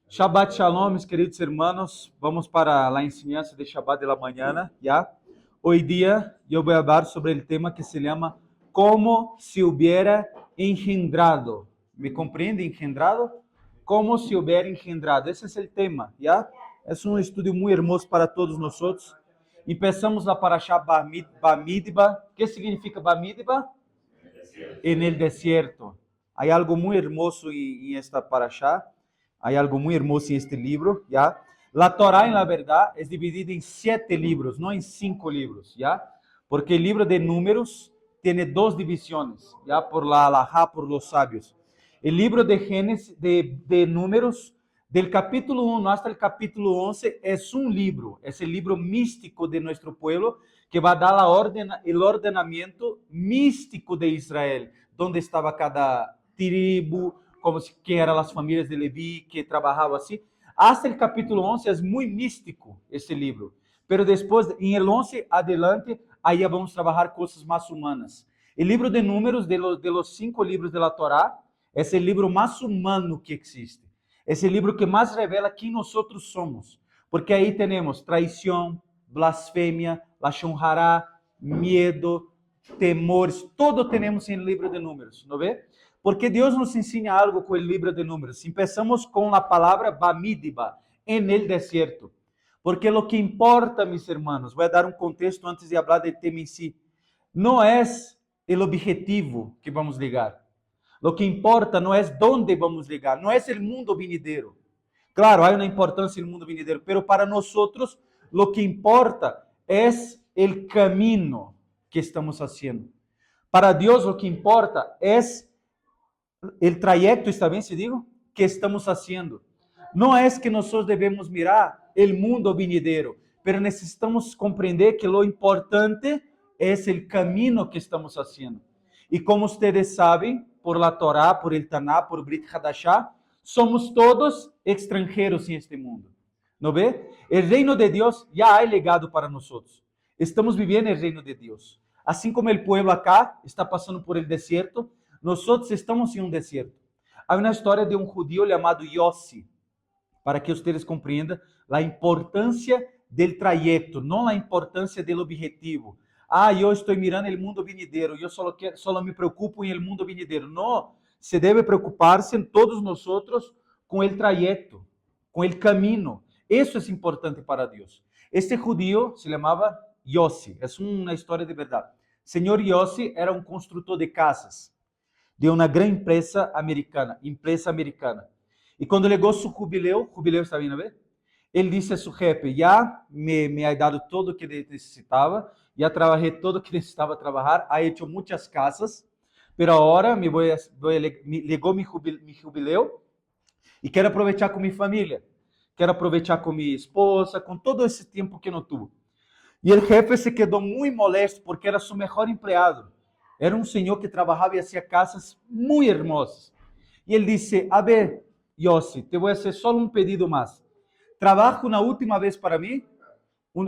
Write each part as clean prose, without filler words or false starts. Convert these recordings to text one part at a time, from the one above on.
Shabbat Shalom, mis queridos hermanos. Vamos para la enseñanza de Shabbat de la mañana, ¿ya? Hoy día yo voy a hablar sobre el tema que se llama como si hubiera engendrado. ¿Me comprende? Engendrado. Como si hubiera engendrado. Ese es el tema, ¿ya? Es un estudio muy hermoso para todos nosotros. Empezamos la parashá Bamidbar. ¿Qué significa Bamidbar? En el desierto. Hay algo muy hermoso en esta parashá. Hay algo muy hermoso en este libro, ¿ya? La Torá, en la verdad, es dividida en 7 libros, no en 5 libros, ¿ya? Porque el libro de Números tiene 2 divisiones, ¿ya? Por la halajá, por los sabios. El libro de Génesis, de Números, del capítulo 1 hasta el capítulo 11, es un libro, es el libro místico de nuestro pueblo, que va a dar el ordenamiento místico de Israel, donde estaba cada tribu, como que eran las familias de Leví, que trabajaban así. Hasta el capítulo 11 es muy místico este libro. Pero después, en el 11 adelante, ahí ya vamos a trabajar cosas más humanas. El libro de Números, de los 5 libros de la Torá, es el libro más humano que existe. Es el libro que más revela quién nosotros somos. Porque ahí tenemos traición, blasfemia, lashon hará, miedo, temores, todo tenemos en el libro de Números, ¿no ve? Porque Deus nos ensina algo com o livro de Números. Empezamos com a palavra Bamidbar, en el desierto. Porque lo que importa, mis hermanos, vou dar um contexto antes de falar del tema em si, não é o objetivo que vamos ligar. Lo que importa não é onde vamos ligar, não é o mundo venidero. Claro, há uma importância no mundo venidero, pero para nós, lo que importa é o caminho que estamos fazendo. Para Deus, lo que importa é el trayecto, está bien si digo, que estamos haciendo. No es que nosotros debemos mirar el mundo venidero, pero necesitamos comprender que lo importante es el camino que estamos haciendo. Y como ustedes saben, por la Torá, por el Taná, por Brit Hadashah, somos todos extranjeros en este mundo. ¿No ve? El reino de Dios ya hay legado para nosotros. Estamos viviendo el reino de Dios. Así como el pueblo acá está pasando por el desierto, nosotros estamos en un desierto. Hay una historia de un judío llamado Yossi, para que ustedes comprendan la importancia del trayecto, no la importancia del objetivo. Yo estoy mirando el mundo venidero, yo solo me preocupo en el mundo venidero. No, se debe preocuparse en todos nosotros con el trayecto, con el camino. Eso es importante para Dios. Este judío se llamaba Yossi, es una historia de verdad. Señor Yossi era un constructor de casas de uma grande empresa americana. E quando chegou seu jubileu está vindo a ver? Ele disse a seu jefe, já me ha dado todo o que necessitava, já trabalhei todo o que necessitava trabalhar, ha hecho muitas casas, pero agora me legou mi jubileu e quero aproveitar com minha família, quero aproveitar com minha esposa, com todo esse tempo que não tuve. E o jefe se quedou muito molesto porque era seu melhor empregado. Era um senhor que trabalhava e fazia casas muito hermosas. E ele disse, a ver, Yossi, te vou fazer só um pedido mais. Trabalha uma última vez para mim,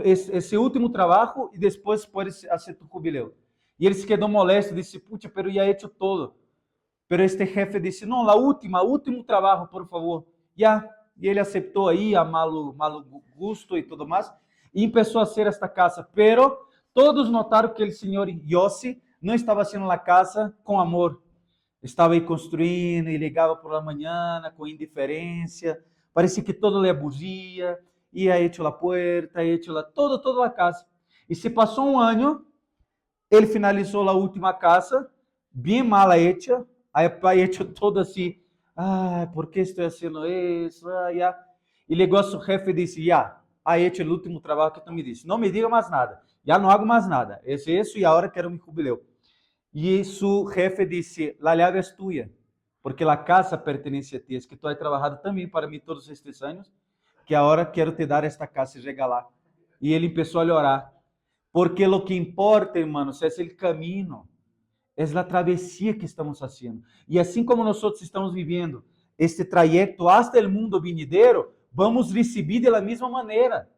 esse último trabalho, e depois podes fazer tu jubileu. E ele se quedou molesto, disse, puxa, pero já he hecho todo. Pero este jefe disse, não, último trabalho, por favor. Já. E ele aceitou aí, a malo gosto e tudo mais, e começou a fazer esta casa. Pero todos notaram que o senhor Yossi não estava fazendo a casa com amor. Estava aí construindo e ligava por la manhã com indiferença. Parecia que todo lhe aburria. E ha hecho a puerta, toda a casa. E se passou um ano, ele finalizou a última casa, bem mal hecha. Ha hecho todo assim. ¿Por que estou fazendo isso? E ligou a seu jefe e disse, já, ha hecho o último trabalho que tu me disse. Não me diga mais nada. Já não hago mais nada. É isso e agora quero me jubileu. E seu jefe disse, la llave es tuya, porque a casa pertenece a ti. Es que tu has trabalhado também para mim todos estes anos, que agora quero te dar esta casa e regalar. E ele começou a orar. Porque lo que importa, hermanos, é o caminho, é a travessia que estamos fazendo. E assim como nós estamos vivendo este trayecto hasta el mundo venidero, vamos receber de la mesma maneira.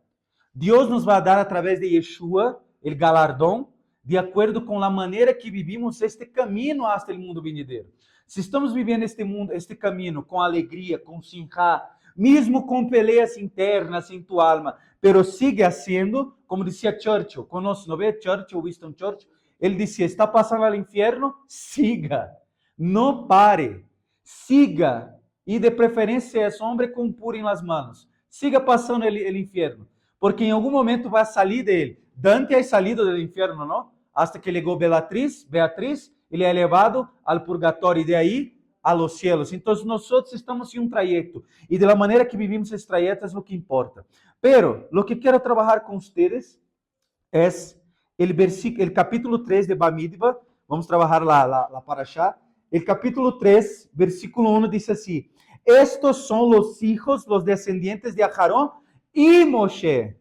Deus nos vai dar através de Yeshua, el galardão, de acordo com a maneira que vivimos este caminho hasta el mundo venidero. Se estamos vivendo este mundo, este caminho com alegria, com simcha, mesmo com peleas internas em tua alma, pero sigue haciendo, como dizia Churchill, conosco, não vê? Churchill, Winston Churchill, ele dizia, está passando ao inferno? Siga, não pare, siga, e de preferência esse homem com puro em las manos, siga passando o inferno, porque em algum momento vai sair dele. Dante é salido do inferno, não? Hasta que chegou Beatriz, ele é elevado ao purgatório e de aí a los cielos. Então, nós estamos em um trayecto e da maneira que vivimos esse trayecto é o que importa. Pero, lo que quero trabalhar com vocês é o capítulo 3 de Bamidbar. Vamos trabalhar lá para achar. O capítulo 3, versículo 1 diz assim: estos são os hijos, os descendientes de Aarón e Moshe,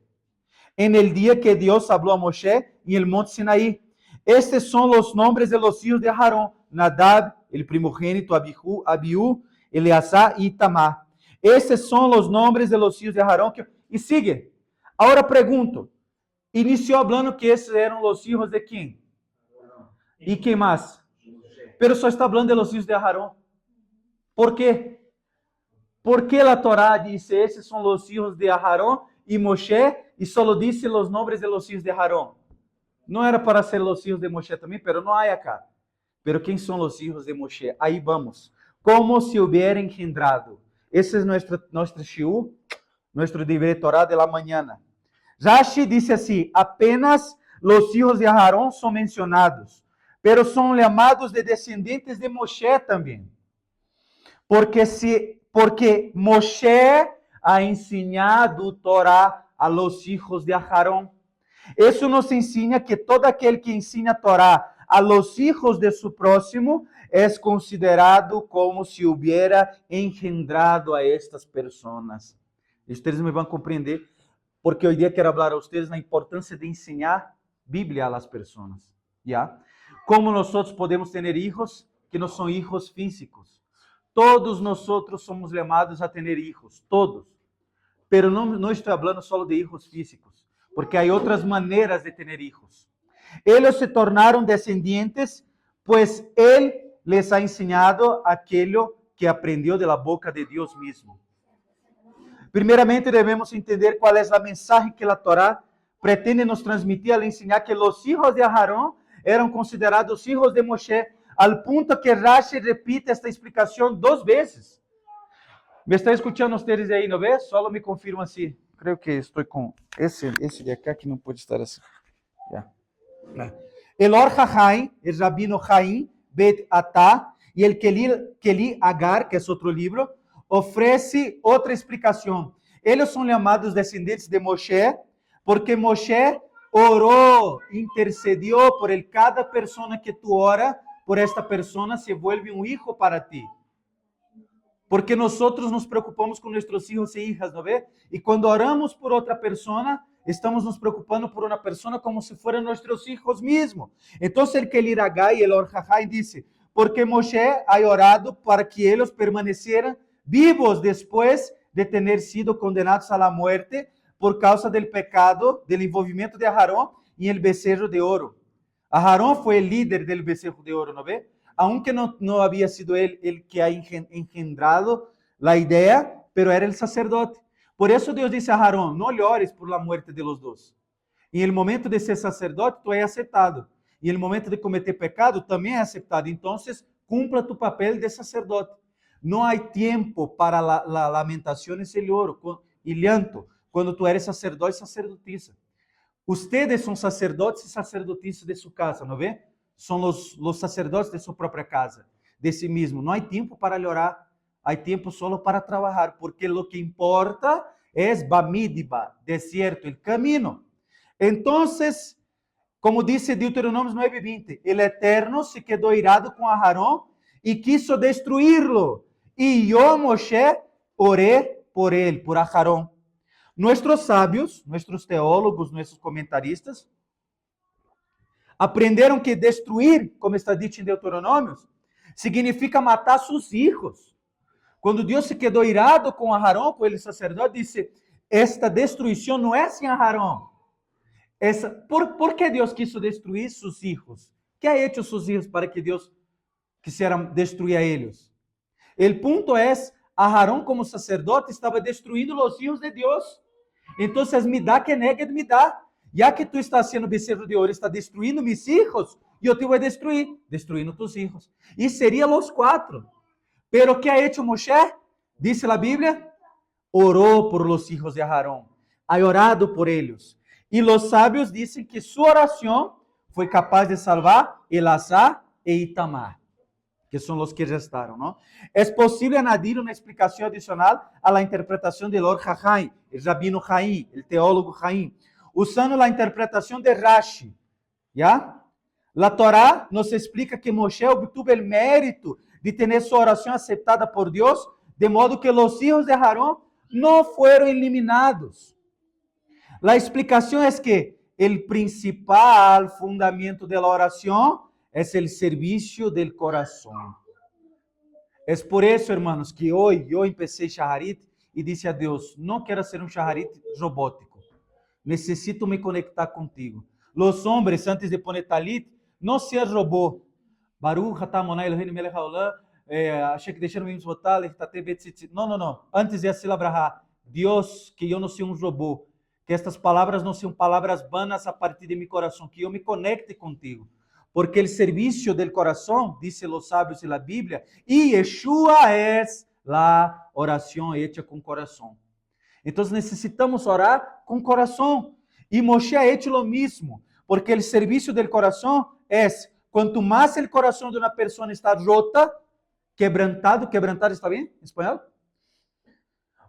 en el día que Dios habló a Moshe en el monte Sinaí. Estes son los nombres de los hijos de Aarón: Nadab, el primogénito, Abiú, Eleazar y Itamar. Estes son los nombres de los hijos de Aarón. E sigue. Agora pergunto, iniciou hablando que esses eram os hijos de quem? E quem mais? Pero só está hablando de los hijos de Aarón. ¿Por quê? Porque a Torá diz, esses são os hijos de Aarón e Moshe, e só disse os nomes de los hijos de Aarón. Não era para ser os hijos de Moshe também, pero não há acá. Pero quem são os hijos de Moshe? Aí vamos. Como se hubiera engendrado. Esse é nosso shiur, nosso dever Torá de la mañana. Rashi disse assim, apenas os hijos de Aarón são mencionados, pero são chamados de descendentes de Moshe também. Porque Moshe ha ensinado Torá a los hijos de Aarón. Isso nos ensina que todo aquele que ensina Torá a los hijos de su próximo é considerado como se hubiera engendrado a estas pessoas. Vocês me vão compreender, porque hoje dia quero falar a vocês na importância de ensinar Bíblia a las pessoas. ¿Ya? Como nós podemos ter hijos que não são hijos físicos. Todos nós somos chamados a ter hijos, todos. Pero não estou falando só de hijos físicos, porque há outras maneiras de ter hijos. Eles se tornaram descendientes, pois Ele les ha ensinado aquilo que aprendeu da boca de Deus mesmo. Primeiramente, devemos entender qual é a mensagem que a Torá pretende nos transmitir al ensinar que os hijos de Aarón eram considerados hijos de Moshe, al punto que Rashi repite esta explicação 2 vezes. Me está escutando vocês aí, não vê? Só me confirma assim. Creio que estou com esse de acá que não pode estar assim. Yeah. El Or HaHaim, el Rabino Haim Bet Atá, e el Keli Agar, que é outro livro, oferece outra explicação. Eles são chamados descendentes de Moshe, porque Moshe orou, intercedió por cada pessoa que tu ora, por esta pessoa se vuelve um hijo para ti. Porque nós nos preocupamos com nossos filhos e hijas, não vê? E quando oramos por outra pessoa, estamos nos preocupando por uma pessoa como se fueran nossos filhos mesmo. Então, el Keli Agar e el Or HaHaim disse, porque Moshe ha orado para que eles permanecieran vivos depois de ter sido condenados à morte por causa do pecado, do envolvimento de Aarón em el becerro de ouro. Aarón foi o líder do becerro de ouro, não vê? Aunque não havia sido ele que ha engendrado a ideia, pero era o sacerdote. Por isso Deus disse a Aarón, não ores por la muerte de los dos. E no momento de ser sacerdote, tu é aceptado. E no momento de cometer pecado, também é aceptado. Então, cumpla tu papel de sacerdote. Não há tempo para lamentações e llanto, quando tu eres sacerdote e sacerdotisa. Ustedes são sacerdotes e sacerdotisas de sua casa, não vê? São os sacerdotes de sua própria casa, de si mesmo. Não há tempo para orar, há tempo solo para trabalhar, porque o que importa é Bamidbar, deserto, o caminho. Então, como disse Deuteronômio 9:20, o Eterno se quedou irado com Aarón e quiso destruí-lo. E eu, Moshe, oré por ele, por Aarón. Nossos sábios, nossos teólogos, nossos comentaristas, aprenderam que destruir, como está dito em Deuteronômios, significa matar seus filhos. Quando Deus se quedou irado com Aarón, com ele sacerdote, disse, esta destruição não é sem Aarón. ¿Por que Deus quiso destruir seus filhos? Que ha hecho seus filhos para que Deus quisieran destruir a ellos. El punto es, Aarón como sacerdote estaba destruyendo los hijos de Dios. Entonces, Midá que neged Midá. Ya que tú estás haciendo becerro de ouro, está destruindo mis hijos, yo te voy a destruir, destruyendo tus hijos. Y serían los 4. Pero ¿qué ha hecho Moshe? Dice la Biblia, oró por los hijos de Aarón, ha orado por ellos. Y los sabios dicen que su oración fue capaz de salvar Elazar e Itamar, que son los que restaron, ¿no? Es posible añadir una explicación adicional a la interpretación del Or HaChaim, el rabino Chaim, el teólogo Chaim, usando la interpretación de Rashi, ¿ya? La Torá nos explica que Moshe obtuvo el mérito de tener su oración aceptada por Dios, de modo que los hijos de Aarón no fueron eliminados. La explicación es que el principal fundamento de la oración es el servicio del corazón. Es por eso, hermanos, que hoy yo empecé Shaharit y dije a Dios, no quiero hacer un Shaharit robótico. Necesito me conectar contigo. Los hombres, antes de poner talit, não seas robô. Baruch atah Adonai Eloheinu melech haolam, achei que deixaram me botar, não. Antes de assim labrahá, Deus, que eu não seja um robô, que estas palavras não sejam palavras vanas a partir de meu coração, que eu me conecte contigo. Porque o serviço del coração, dizem os sábios e a Bíblia, e Yeshua es la oração hecha com coração. Então necessitamos orar com coração. E Moshe ha hecho lo mismo, porque o serviço del coração é, quanto mais o coração de uma pessoa está rota, quebrantado está bem em espanhol?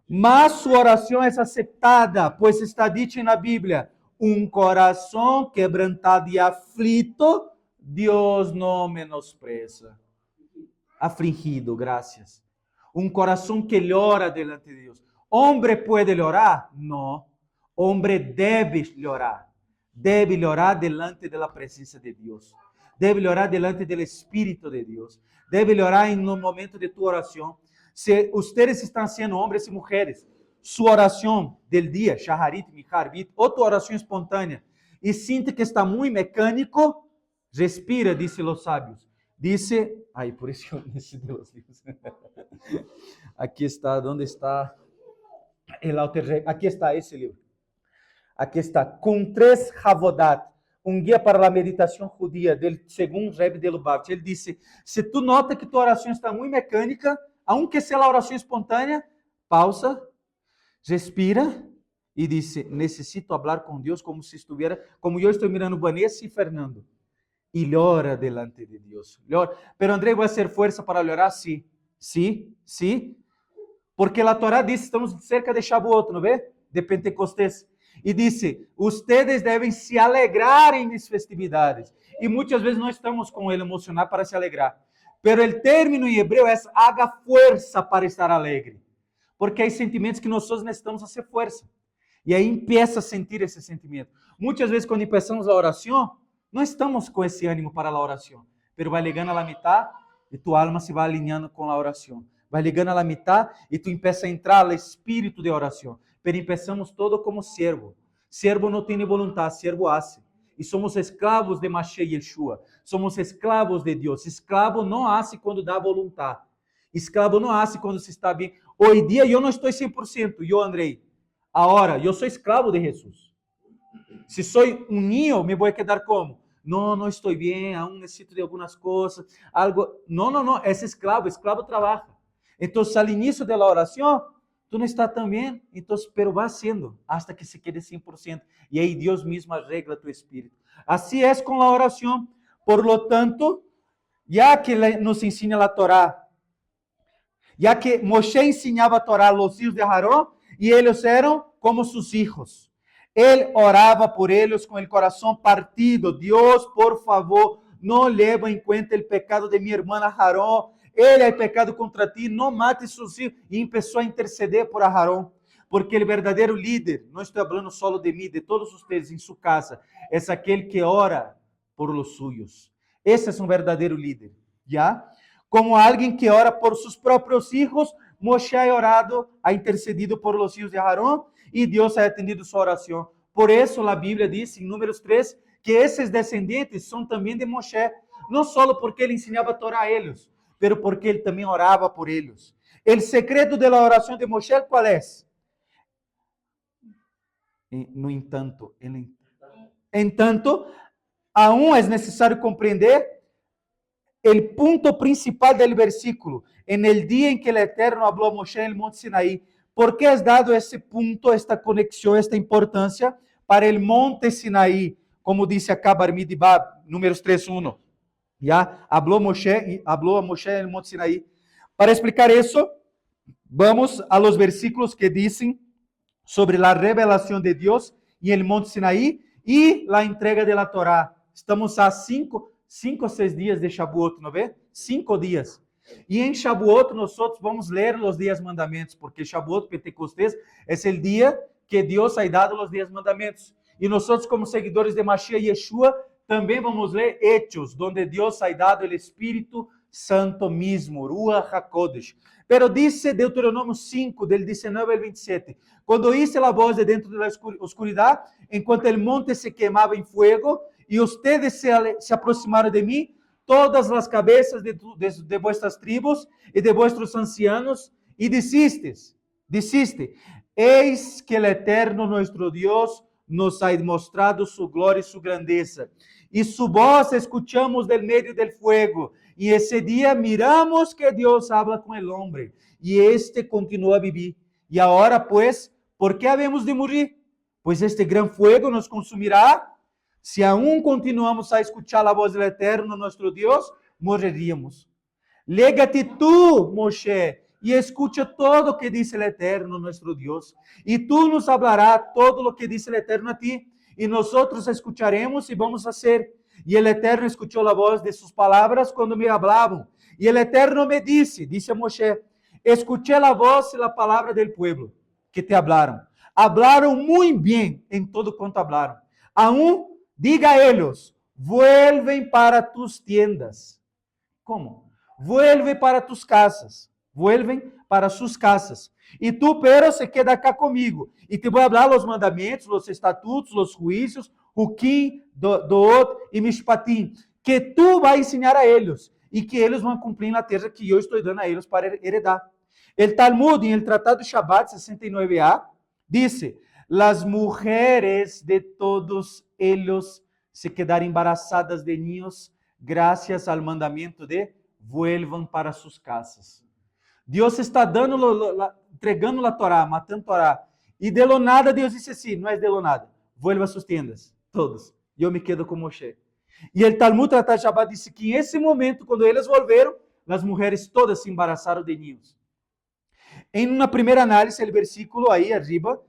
Mas sua oração é aceptada, pois está dito na Bíblia, coração quebrantado e aflito, Deus não menospreza. Afligido, graças. Coração que llora delante de Deus. Hombre pode llorar? Não. Hombre debe llorar. Debe llorar delante de la presencia de Dios. Debe llorar delante del Espíritu de Dios. Debe llorar en un momento de tu oración. Si ustedes están haciendo, hombres y mujeres, su oración del día, Shaharit, Miharbit, o tu oración espontánea, y siente que está muy mecánico, respira, dice los sabios. Dice, ay, por eso yo necesito los libros. Aquí está, ¿dónde está? Aqui está esse livro. Aqui está, com 3 Havodat, guia para a meditação judia, del segundo Rebbe de Lubavitch. Ele disse, se tu nota que tua oração está muito mecânica, aunque seja a oração espontânea, pausa, respira e disse, necessito falar com Deus como se estivesse, como eu estou mirando Vanessa e Fernando. E llora delante de Deus. Llora. Pero André, vai ser força para llorar? Sim. Sí. Porque a Torá diz, estamos cerca de Shavuot, não vê? De Pentecostés. E disse, ustedes devem se alegrar em minhas festividades. E muitas vezes não estamos com ele emocionado para se alegrar. Pero o término em hebreu é, haga força para estar alegre. Porque há sentimentos que nós necessitamos fazer força. E aí empieza a sentir esse sentimento. Muitas vezes quando começamos a oração, não estamos com esse ânimo para a oração. Pero vai ligando a la mitad e tu alma se vai alinhando com a oração. Vai ligando a la mitad e tu empieza a entrar no espírito de oração. Pero empezamos todo como siervo. Siervo não tem vontade, siervo hace. E somos escravos de Mashiach Yeshua. Somos escravos de Deus. Escravo não hace quando dá vontade. Escravo não hace quando se está bem. Hoje dia eu não estou 100%. Eu, Andrei, agora, eu sou escravo de Jesus. Se sou um niño, me vou quedar como? Não estou bem, aún necessito de algumas coisas. Algo. Não, é escravo trabalha. Então, al início da oração, tu não está tão bem, então, pero va haciendo hasta que se quede 100%. E aí Deus mesmo arregla tu espírito. Assim é com a oração. Por lo tanto, já que nos ensina a Torá, já que Moshe ensinava a Torá a los hijos de Aarón, e eles eram como seus hijos. Ele orava por eles com o coração partido. Deus, por favor, não leva em conta o pecado de minha irmã Aarón. Ele é pecado contra ti, não mate seus filhos. E começou a interceder por Aarón. Porque o verdadeiro líder, não estou falando só de mim, de todos vocês em sua casa, é aquele que ora por los suyos. Esse é um verdadeiro líder. Já? Como alguém que ora por seus próprios filhos, Moshe ha orado, ha intercedido por los hijos de Aarón, e Deus ha atendido sua oração. Por isso, a Bíblia diz, em Números 3, que esses descendentes são também de Moshe. não só porque ele ensinava a Torá a eles, pero porque ele também orava por eles. O secreto da oração de Moshe, qual é? No entanto, aún é necessário compreender o ponto principal do versículo, en el día en que el Eterno habló a Moshe en el monte Sinaí. ¿Por qué has dado esse ponto, esta conexión, esta importância para el monte Sinaí? Como dice acá Bar-Midibá, números 3:1. Ya habló a Moshe en el monte Sinaí. Para explicar isso, vamos a los versículos que dicen sobre la revelación de Dios en el monte Sinaí y la entrega de la Torá. Estamos a 5 ou 6 dias de Shavuot, não vê? 5 dias. E em Shavuot nós vamos ler os 10 mandamentos, porque Shavuot, Pentecostés, é o dia que Deus ha dado os 10 mandamentos. E nós, como seguidores de Mashiach Yeshua, também vamos ler Hechos, onde Deus ha dado o Espírito Santo mesmo, Ruach HaKodesh. Pero dice Deuteronômio 5, del 19 al 27, quando oíste la voz de dentro de la oscuridad, enquanto el monte se quemaba en fuego, y ustedes se aproximaron de mí, todas las cabezas de vuestras tribus y de vuestros ancianos, y dijiste, eis que el Eterno nuestro Dios nos ha mostrado su gloria y su grandeza, y su voz escuchamos del medio del fuego, y ese día miramos que Dios habla con el hombre, y este continúa a vivir. Y ahora pues, ¿por qué habemos de morir? Pues este gran fuego nos consumirá. Se aún continuamos a escuchar a voz do Eterno, nosso Deus, morreríamos. Légate tú, Moshe, e escucha todo o que diz o Eterno, nosso Deus. E tu nos hablarás todo o que diz o Eterno a ti, e nós escucharemos e vamos fazer. E o Eterno escuchou a voz de suas palavras quando me hablavam. E o Eterno me disse a Moshe, escuché a voz e a palavra del pueblo que te hablaram. Hablaram muito bem em todo quanto hablaram. Aún diga a eles, vuelven para tus tiendas. Como? Vuelve para tus casas. Vuelven para sus casas. E tu, pero, se queda acá comigo. E te vou falar os mandamentos, os estatutos, os juízos, o Kim, Doot e Mishpatim, que tu vai ensinar a eles. E que eles vão cumprir na terra que eu estou dando a eles para heredar. El Talmud, em el Tratado de Shabbat 69a, disse, las mujeres de todos ellos se quedaram embarazadas de niños gracias al mandamiento de vuelvan para sus casas. Deus está entregando a Torá, matando a Torá. E de lo nada Deus disse assim, não é de lo nada, vuelva a suas tendas, todos. E eu me quedo com Moshe. E o Talmud Tratado de Shabbat disse que em esse momento, quando eles volveram, as mulheres todas se embaraçaram de niños. Em uma primeira análise, o versículo aí arriba,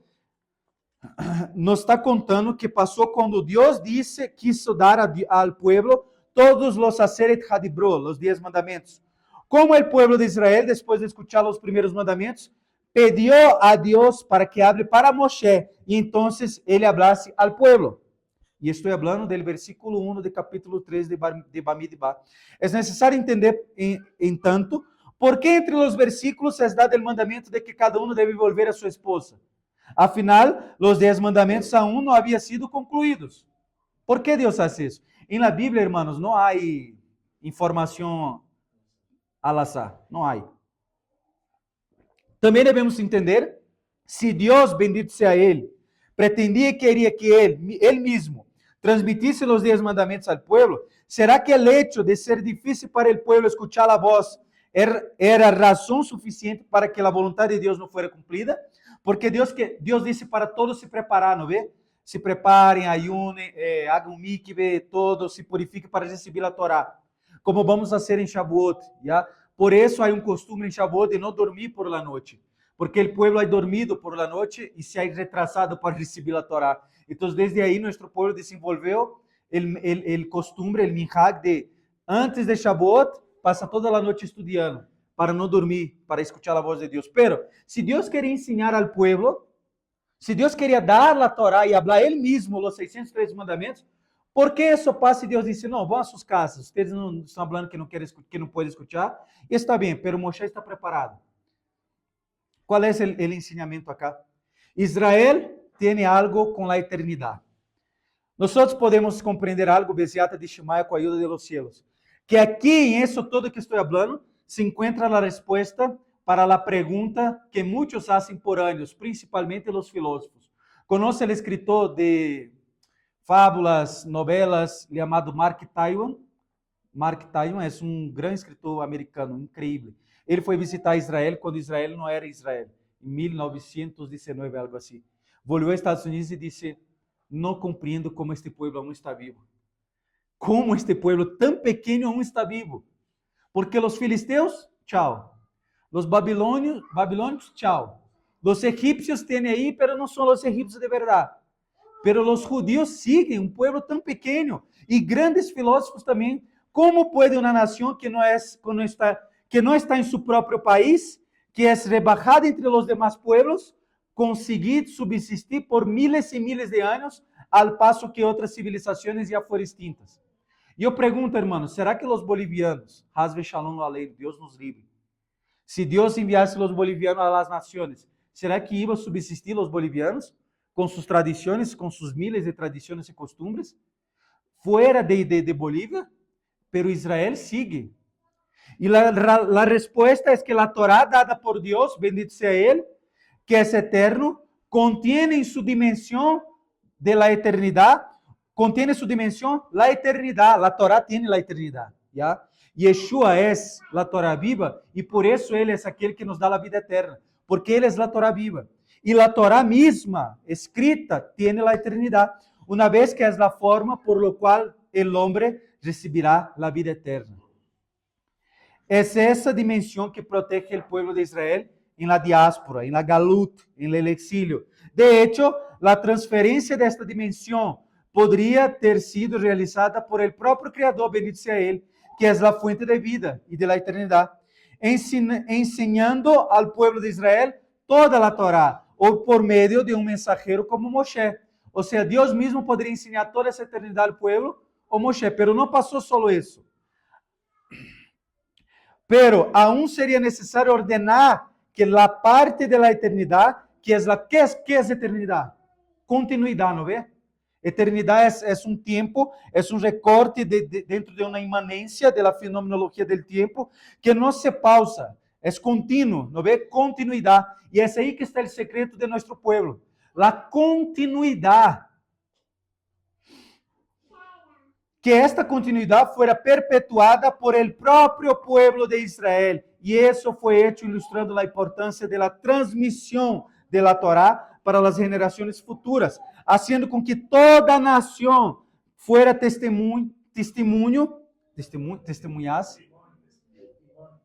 nos está contando que passou quando Deus disse, quiso dar ao pueblo todos os Aseret Hadibro, os 10 mandamentos. Como o pueblo de Israel, depois de escuchar os primeiros mandamentos, pediu a Deus para que hable para Moshe, e então ele hablasse ao pueblo. E estou falando do versículo 1 do capítulo 3 de Bamidbar. É necessário entender, entanto, por que entre os versículos é dado o mandamento de que cada um deve volver a sua esposa. Afinal, os 10 mandamentos aún não haviam sido concluídos. ¿Por que Deus faz isso? Em la Bíblia, hermanos, não há informação al azar. Não há. Também devemos entender, se Deus, bendito seja Ele, pretendia e queria que Ele mesmo, transmitisse os 10 mandamentos ao povo, será que o hecho de ser difícil para o povo escuchar a voz era razão suficiente para que a vontade de Deus não fosse cumprida? Porque Deus disse para todos se preparar, não vê? Se preparem, ayunem, hagam mikve, todos se purifiquem para receber a Torá. Como vamos fazer em Shavuot, já? Por isso há costume em Shavuot de não dormir por la noite, porque o povo ha dormido por la noite e se ha retrasado para receber a Torá. Então, desde aí, nosso povo desenvolveu o costume, o minhag de, antes de Shavuot, passa toda a noite estudando, para não dormir, para escutar a voz de Deus. Pero, se Deus queria ensinar ao povo, se Deus queria dar a Torá e falar Ele mesmo os 613 mandamentos, por que isso passa e Deus disse, não, vão às suas casas, vocês não estão falando que não podem escutar? Está bem, pero Moshe está preparado. Qual é o ensinamento acá? Israel tem algo com a eternidade. Nós podemos compreender algo, Besiata de Shemaya, com a ajuda de los cielos. Que aqui, em isso todo que estou falando, se encontra a resposta para a pergunta que muitos fazem por anos, principalmente os filósofos. Conoce o escritor de fábulas, novelas, chamado Mark Twain? Mark Twain é um grande escritor americano, incrível. Ele foi visitar Israel quando Israel não era Israel, em 1919, algo assim. Voltou aos Estados Unidos e disse: não compreendo como este povo aún está vivo. Como este povo tão pequeno aún está vivo. Porque os filisteus, tchau. Os babilônios, tchau. Os egípcios têm aí, mas não são os egípcios de verdade. Pero os judíos siguen, um povo tão pequeno. E grandes filósofos também. Como pode uma nação que não está em seu próprio país, que é rebajada entre os demais pueblos, conseguir subsistir por miles e miles de anos, al passo que outras civilizações já foram extintas? E eu pergunto, hermanos, será que os bolivianos, Hasbe Shalom Aleichem, Deus nos livre, se Deus enviasse os bolivianos às nações, será que iam subsistir os bolivianos com suas tradições, com seus miles de tradições e costumes, fora de Bolívia? Pero Israel sigue. E a resposta é que a Torá dada por Deus, bendito seja Ele, que é eterno, contém em sua dimensão de la eternidade, contém em sua dimensão la eternidade. A Torá tem a eternidade, ¿ya? Yeshua é a Torá viva e por isso Ele é aquele que nos dá a vida eterna, porque Ele é a Torá viva. E a Torá mesma, escrita, tem a eternidade, uma vez que é a forma por lo qual o homem recibirá a vida eterna. É essa dimensão que protege o povo de Israel em la diáspora, em la galut, em el exílio. De hecho, a transferência desta dimensão poderia ter sido realizada por el próprio Criador, bendito seja Ele, que é a fuente de vida e de la eternidade, ensinando ao povo de Israel toda a Torá, ou por meio de um mensageiro como Moshe. Ou seja, Deus mesmo poderia ensinar toda essa eternidade ao povo, ou Moshe, pero não passou só isso. Pero aún seria necessário ordenar que a parte de la eternidade, que é eternidade? Continuidade, não vê? Eternidade é um tempo, é um recorte dentro de uma imanência da fenomenologia do tempo que não se pausa, é contínuo, não vê? Continuidade. E é aí que está o secreto de nosso povo, a continuidade. Que esta continuidade fuera perpetuada por el próprio pueblo de Israel. E isso foi hecho ilustrando a importância da transmissão da Torá para as gerações futuras, haciendo com que toda nação fuera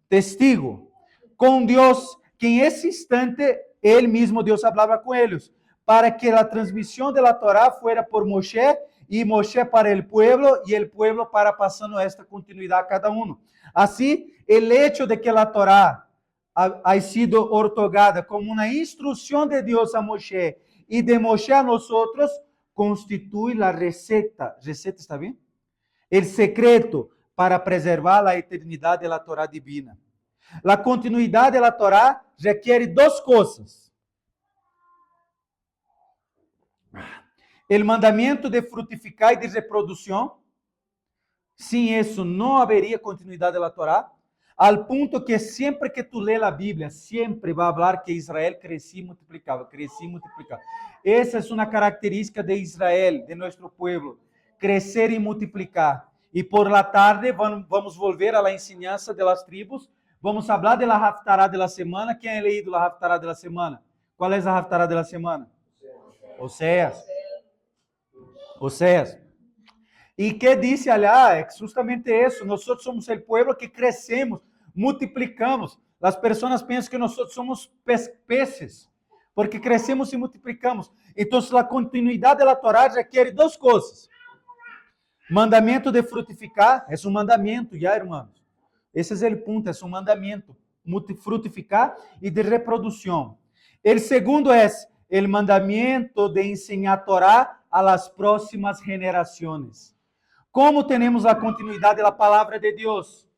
testigo, com Deus, que em esse instante, Ele mesmo, Deus, falava com eles, para que a transmissão da Torá fuera por Moshe, e Moshe para o pueblo, e o pueblo para passando esta continuidade a cada um. Assim, o hecho de que a Torá ha sido ortogada como uma instrução de Deus a Moshe e de Moshe a nós constitui a receita. Receita, está bem? O secreto para preservar a eternidade da Torá divina. A continuidade da Torá requer duas coisas. O mandamento de frutificar e de reprodução. Sem isso, não haveria continuidade da Torá. Al ponto que sempre que tu lê a Bíblia, sempre vai falar que Israel crescia e multiplicava, crescia e multiplicava. Essa é uma característica de Israel, de nosso povo, crescer e multiplicar. E por la tarde vamos volver a la enseñanza de las tribus, vamos falar de la Haftará de la semana. Quem ha leído la Haftará de la semana? Qual é a Haftará de la semana? Oséias. E que disse allá, é justamente isso, nós somos o povo que crescemos, multiplicamos. As pessoas pensam que nós somos peces, porque crescemos e multiplicamos. Então, a continuidade da Torá requer duas coisas. Mandamento de frutificar, é um mandamento, já, irmãos. Esse é o ponto, é um mandamento, frutificar e de reprodução. O segundo é o mandamento de ensinar a Torá a las próximas gerações. Como temos a continuidade da palavra de Deus?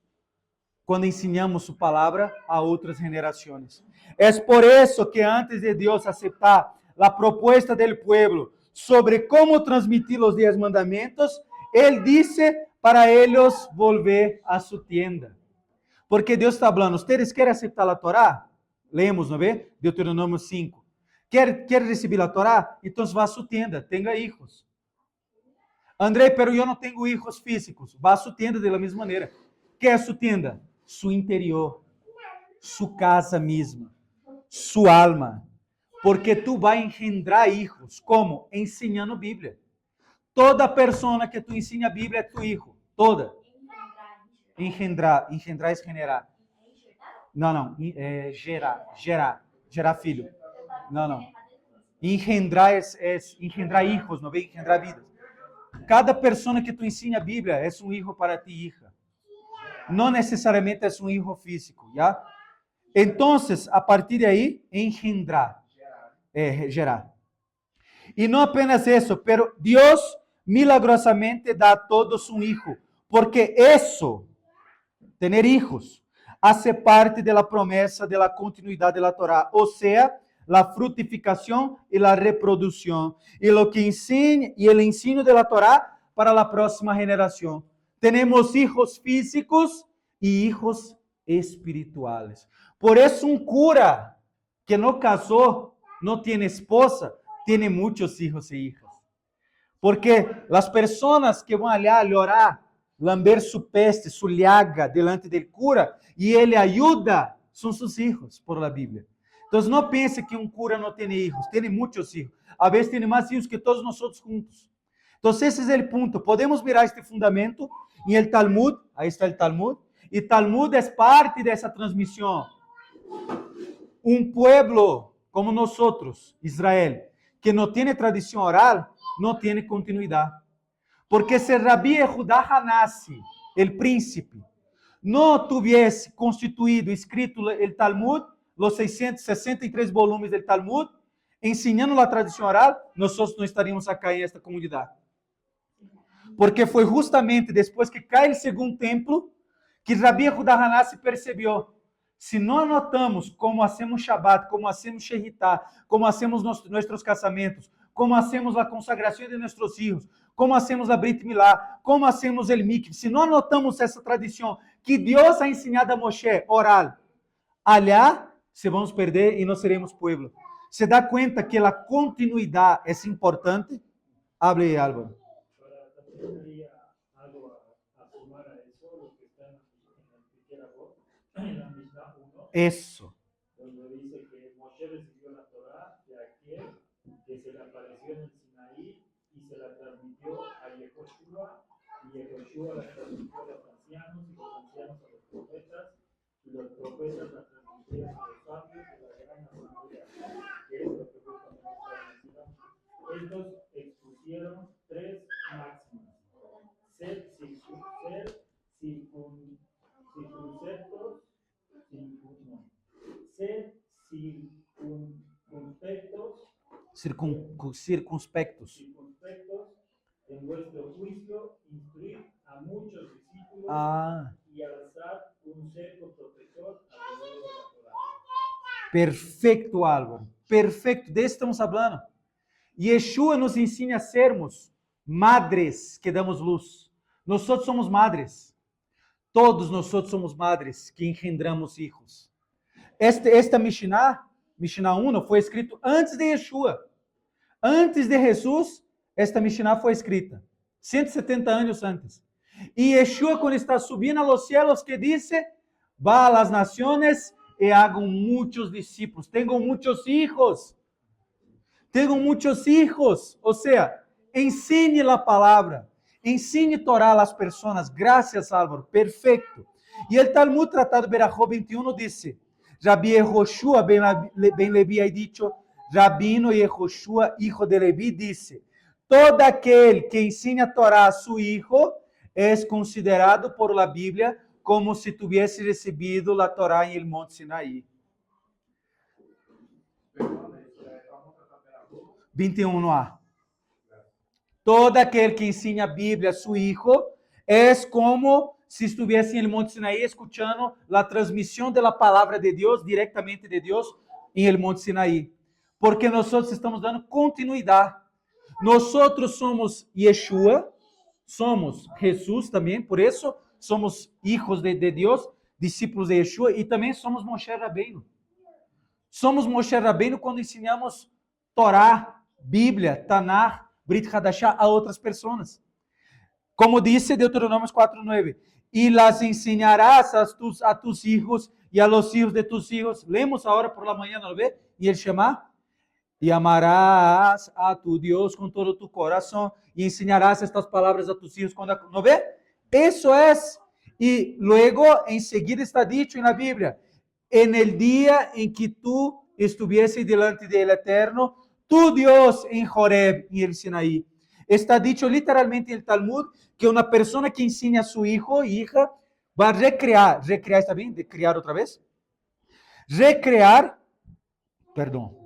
Quando ensinamos sua palavra a outras gerações. É por isso que antes de Deus aceitar a proposta do povo sobre como transmitir os 10 mandamentos, Él dice para ellos volver a su tienda. Porque Deus está falando, ustedes querem aceitar a Torá? Lemos, não é? Deuteronômio 5. Quer receber a Torá? Então vá à sua tenda, tenha hijos. André, pero eu não tenho hijos físicos. Vá à sua tenda de la mesma maneira. Que é a sua tenda? Su interior, sua casa mesma, sua alma. Porque tu vai engendrar hijos. Como? Ensinando a Bíblia. Toda pessoa que tu ensina a Bíblia é tu hijo. Toda. Engendrar é generar. Não, é gerar filho. Não. Engendrar é engendrar hijos, não é engendrar vidas. Cada pessoa que tu ensina a Bíblia é um hijo para ti, hija. Não necessariamente é um hijo físico, ¿ya? Então, a partir de aí, engendrar, gerar. E não apenas isso, pero Deus milagrosamente dá a todos um hijo, porque isso, ter hijos, hace parte de la promesa de la continuidad de la Torah, o sea, la frutificación y la reproducción, y lo que enseña, y el ensino de la Torah para la próxima generación. Tenemos hijos físicos y hijos espirituales. Por eso un cura que no casó, no tiene esposa, tiene muchos hijos e hijas. Porque las personas que van allá a orar, lamber su peste, su llaga delante del cura, e ele ajuda, são seus hijos, por la Bíblia. Então, não pense que um cura não tem hijos, tem muitos hijos. A vezes tem mais hijos que todos nós juntos. Então, esse é o ponto. Podemos mirar este fundamento em el Talmud, aí está o Talmud, e Talmud é parte dessa transmissão. Um pueblo como nós, Israel, que não tem tradição oral, não tem continuidade. Porque se Rabbi Yehudá Hanassi, el príncipe, não tivesse constituído, escrito o Talmud, os 663 volumes do Talmud, ensinando a tradição oral, nós não estaríamos acá em esta comunidade. Porque foi justamente depois que cai o segundo templo, que Rabbi Yehudá Hanassi percebeu, se não anotamos como hacemos Shabbat, como hacemos Shehitá, como hacemos nossos casamentos, como hacemos a consagração de nossos filhos, como hacemos a Brit Milá, como hacemos el Mikveh, se não anotamos essa tradição que Deus ha ensinado a Moshe, oral, allá se vamos perder e não seremos pueblo. Se dá conta que a continuidade é importante? Hable, Álvaro. Eso. Donde dice que Moshe recibió la Torá de aquel que se le apareció en el Sinaí y se la transmitió a Yehoshua, y Yehoshua la transmitió a los ancianos y los ancianos a los profetas, y los profetas la transmitieron a los sabios de la gran asamblea, que es lo que justamente está mencionando. Estos expusieron tres máximas: ser circunspectos, circunspectos en vuestro juicio, instruir a muchos discípulos y alzar un cerco protector alrededor de la Torá. Perfeito, Álvaro. Perfeito. Desse estamos falando. Yeshua nos ensina a sermos madres que damos luz. Nós somos madres. Todos nós somos madres que engendramos hijos. Esta Mishnah 1, foi escrito antes de Yeshua. Antes de Jesus, esta Mishnah foi escrita. 170 anos antes. E Yeshua, quando está subindo a los cielos, que disse: vá a las naciones e hagam muitos discípulos. Tenham muitos hijos. Tenham muitos hijos. Ou seja, ensine a palavra. Ensine Torá às pessoas. Graças, Álvaro. Perfeito. E o Talmud, Tratado Berachot 21, disse: Rabbi Yehoshua ben Levi ha dicho, Rabino Yehoshua, hijo de Levi, disse: todo aquel que ensina a Torá a su hijo es considerado por la Biblia como si tuviese recibido la Torá en el monte Sinaí. 21a. Todo aquel que ensina a Bíblia a su hijo es como si estuviese en el monte Sinaí escuchando la transmisión de la palabra de Dios, directamente de Dios, en el monte Sinaí. Porque nosotros estamos dando continuidad. Nosotros somos Yeshua, somos Jesús também, por isso somos hijos de Deus, discípulos de Yeshua, e também somos Moshe Rabbeinu. Somos Moshe Rabbeinu quando ensinamos Torá, Bíblia, Tanakh, Brit Hadashah a outras pessoas. Como disse Deuteronômio 4:9, e las ensinarás a tus hijos e a los hijos de tus hijos. Lemos agora por la manhã, ¿no ve? E ele chama, e amarás a tu Deus com todo tu coração, e ensinarás estas palavras a tus hijos, ¿no ve? Eso es. E luego, em seguida está dicho na Bíblia, en el día en que tú estuviese delante del Eterno, tu Dios en Horeb, en el Sinaí. Está dicho literalmente en el Talmud que una persona que ensine a su hijo e hija va a recrear está bien, de criar otra vez, recrear, perdón,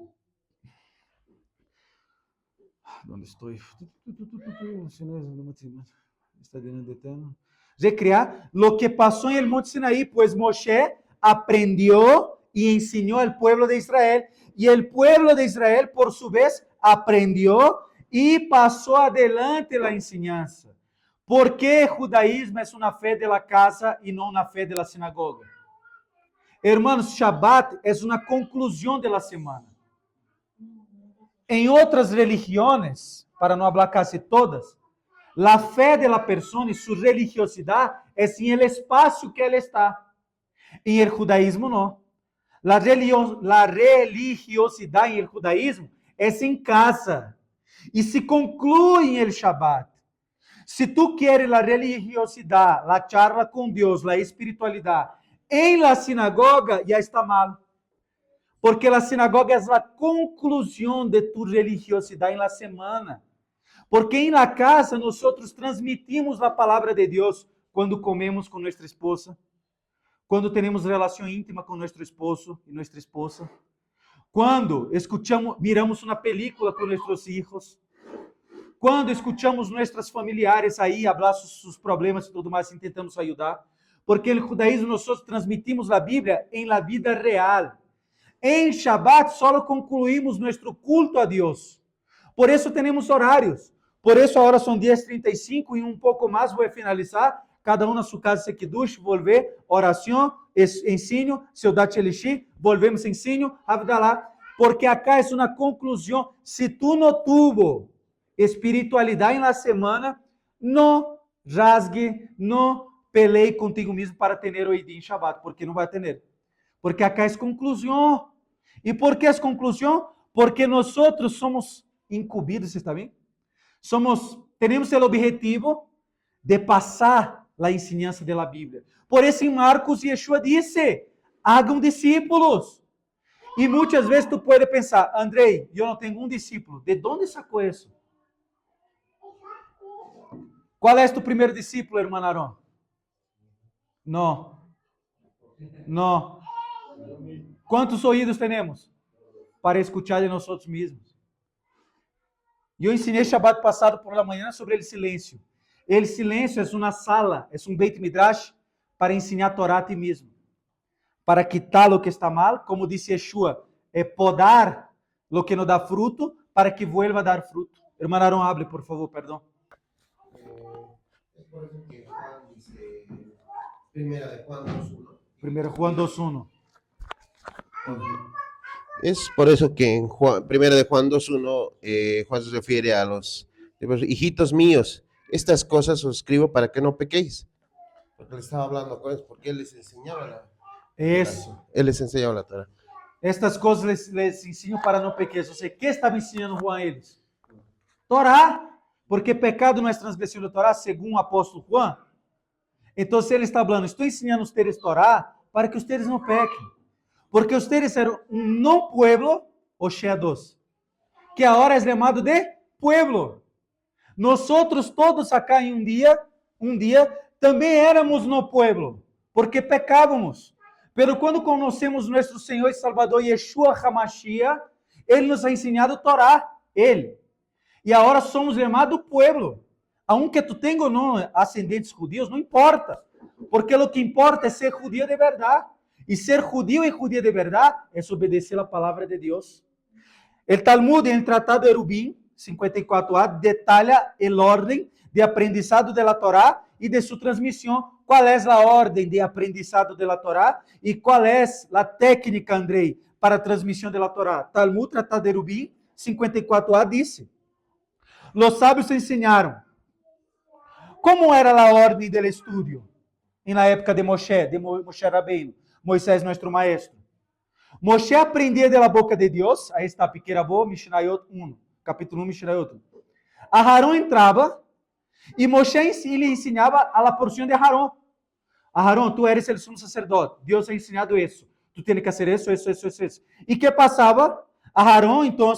¿dónde estoy? Está delante del Eterno. Recrear lo que pasó en el monte Sinaí, pues Moshe aprendió y enseñó al pueblo de Israel, y el pueblo de Israel, por su vez, aprendió y pasó adelante la enseñanza. ¿Por qué el judaísmo es una fe de la casa y no una fe de la sinagoga? Hermanos, Shabbat es una conclusión de la semana. En otras religiones, para no hablar casi todas, la fe de la persona y su religiosidad es en el espacio que él está. En el judaísmo no. La religiosidad en el judaísmo es en casa y se concluye en el Shabbat. Si tú quieres la religiosidad, la charla con Dios, la espiritualidad en la sinagoga, ya está mal. Porque la sinagoga es la conclusión de tu religiosidad en la semana. Porque en la casa nosotros transmitimos la palabra de Dios cuando comemos con nuestra esposa, quando temos relação íntima com nosso esposo e nossa esposa, quando miramos uma película com nossos filhos, quando escutamos nossos familiares aí, falar seus problemas e tudo mais, tentamos ajudar, porque no judaísmo nós transmitimos a Bíblia em la vida real. Em Shabbat só concluímos nosso culto a Deus. Por isso temos horários. Por isso agora são 10:35 e pouco mais vou finalizar. Cada um na sua casa se kiddush, volver, oração, ensino, Seudat Shelishi, volvemos ensino, Havdalah, porque acá é uma conclusão. Se tu não tuvo espiritualidade na semana, não rasgue, não peleie contigo mesmo para ter hoje dia em Shabbat, porque não vai ter. Porque acá é conclusão. E por que é conclusão? Porque nós somos incumbidos, está bem? Temos o objetivo de passar a ensinança da Bíblia. Por isso, em Marcos, Yeshua disse, hagam discípulos. E muitas vezes tu pode pensar, Andrei, eu não tenho um discípulo. De onde sacou isso? Qual é tu primeiro discípulo, irmão Aron? Não. Não. Quantos ouvidos temos? Para escutar de nós mesmos. E eu ensinei Shabbat passado por la manhã sobre o silêncio. El silêncio é uma sala, é um Beit Midrash para ensinar a Torá a ti mesmo. Para quitar o que está mal, como disse Yeshua, é podar o que não dá fruto, para que vuelva a dar fruto. Hermano Aaron, hable, por favor, perdão. Es por eso que Juan dice, primera de Juan 2.1. Primeiro Juan 2.1. Es por eso que en primera de Juan 2.1, Juan se refiere a los hijitos míos. Estas cosas os escribo para que no pequéis. Porque le estaba hablando con ellos, porque él les enseñaba él les enseñaba la Torah. Estas coisas les ensino para não pecar. Ou seja, o que estava ensinando Juan a eles? Torá, porque pecado não é transgressão da Torá, segundo o apóstolo Juan. Então, ele está falando, estou ensinando ustedes Torá para que ustedes não pequem. Porque ustedes eram não pueblo, o Sheados, que agora é chamado de pueblo. Nosotros todos acá em um dia, também éramos no pueblo, porque pecávamos. Pero quando conhecemos nosso Senhor e Salvador Yeshua HaMashiach, Ele nos ha ensinado Torá, Ele. E agora somos chamados pueblo. Aunque tu tenha ou não ascendentes judios, não importa. Porque o que importa é ser judío de verdade. E ser judío e judía de verdade é obedecer a palavra de Deus. O Talmud, em Tratado de Erubim, 54a, detalha o ordem de aprendizado de la Torá e de sua transmissão. Qual é a ordem de aprendizado de la Torá e qual é a técnica, Andrei, para a transmissão de la Torá? Talmud, Tratado de Eruvin, 54a, disse: Los sábios ensinaram. Como era a ordem do estudo na época de Moshe Rabbeinu, Moisés, nosso maestro? Moshe aprendia da boca de Deus, aí está Piqueira Boa, Mishnayot 1, capítulo 1, Mishnayot 1. Aharon entrava e Moshe lhe ensinava a porção de Aharon. Aharon, tu eres o sumo sacerdote, Deus ha ensinado isso. Tu tens que fazer isso. E que passava? Aharon, então,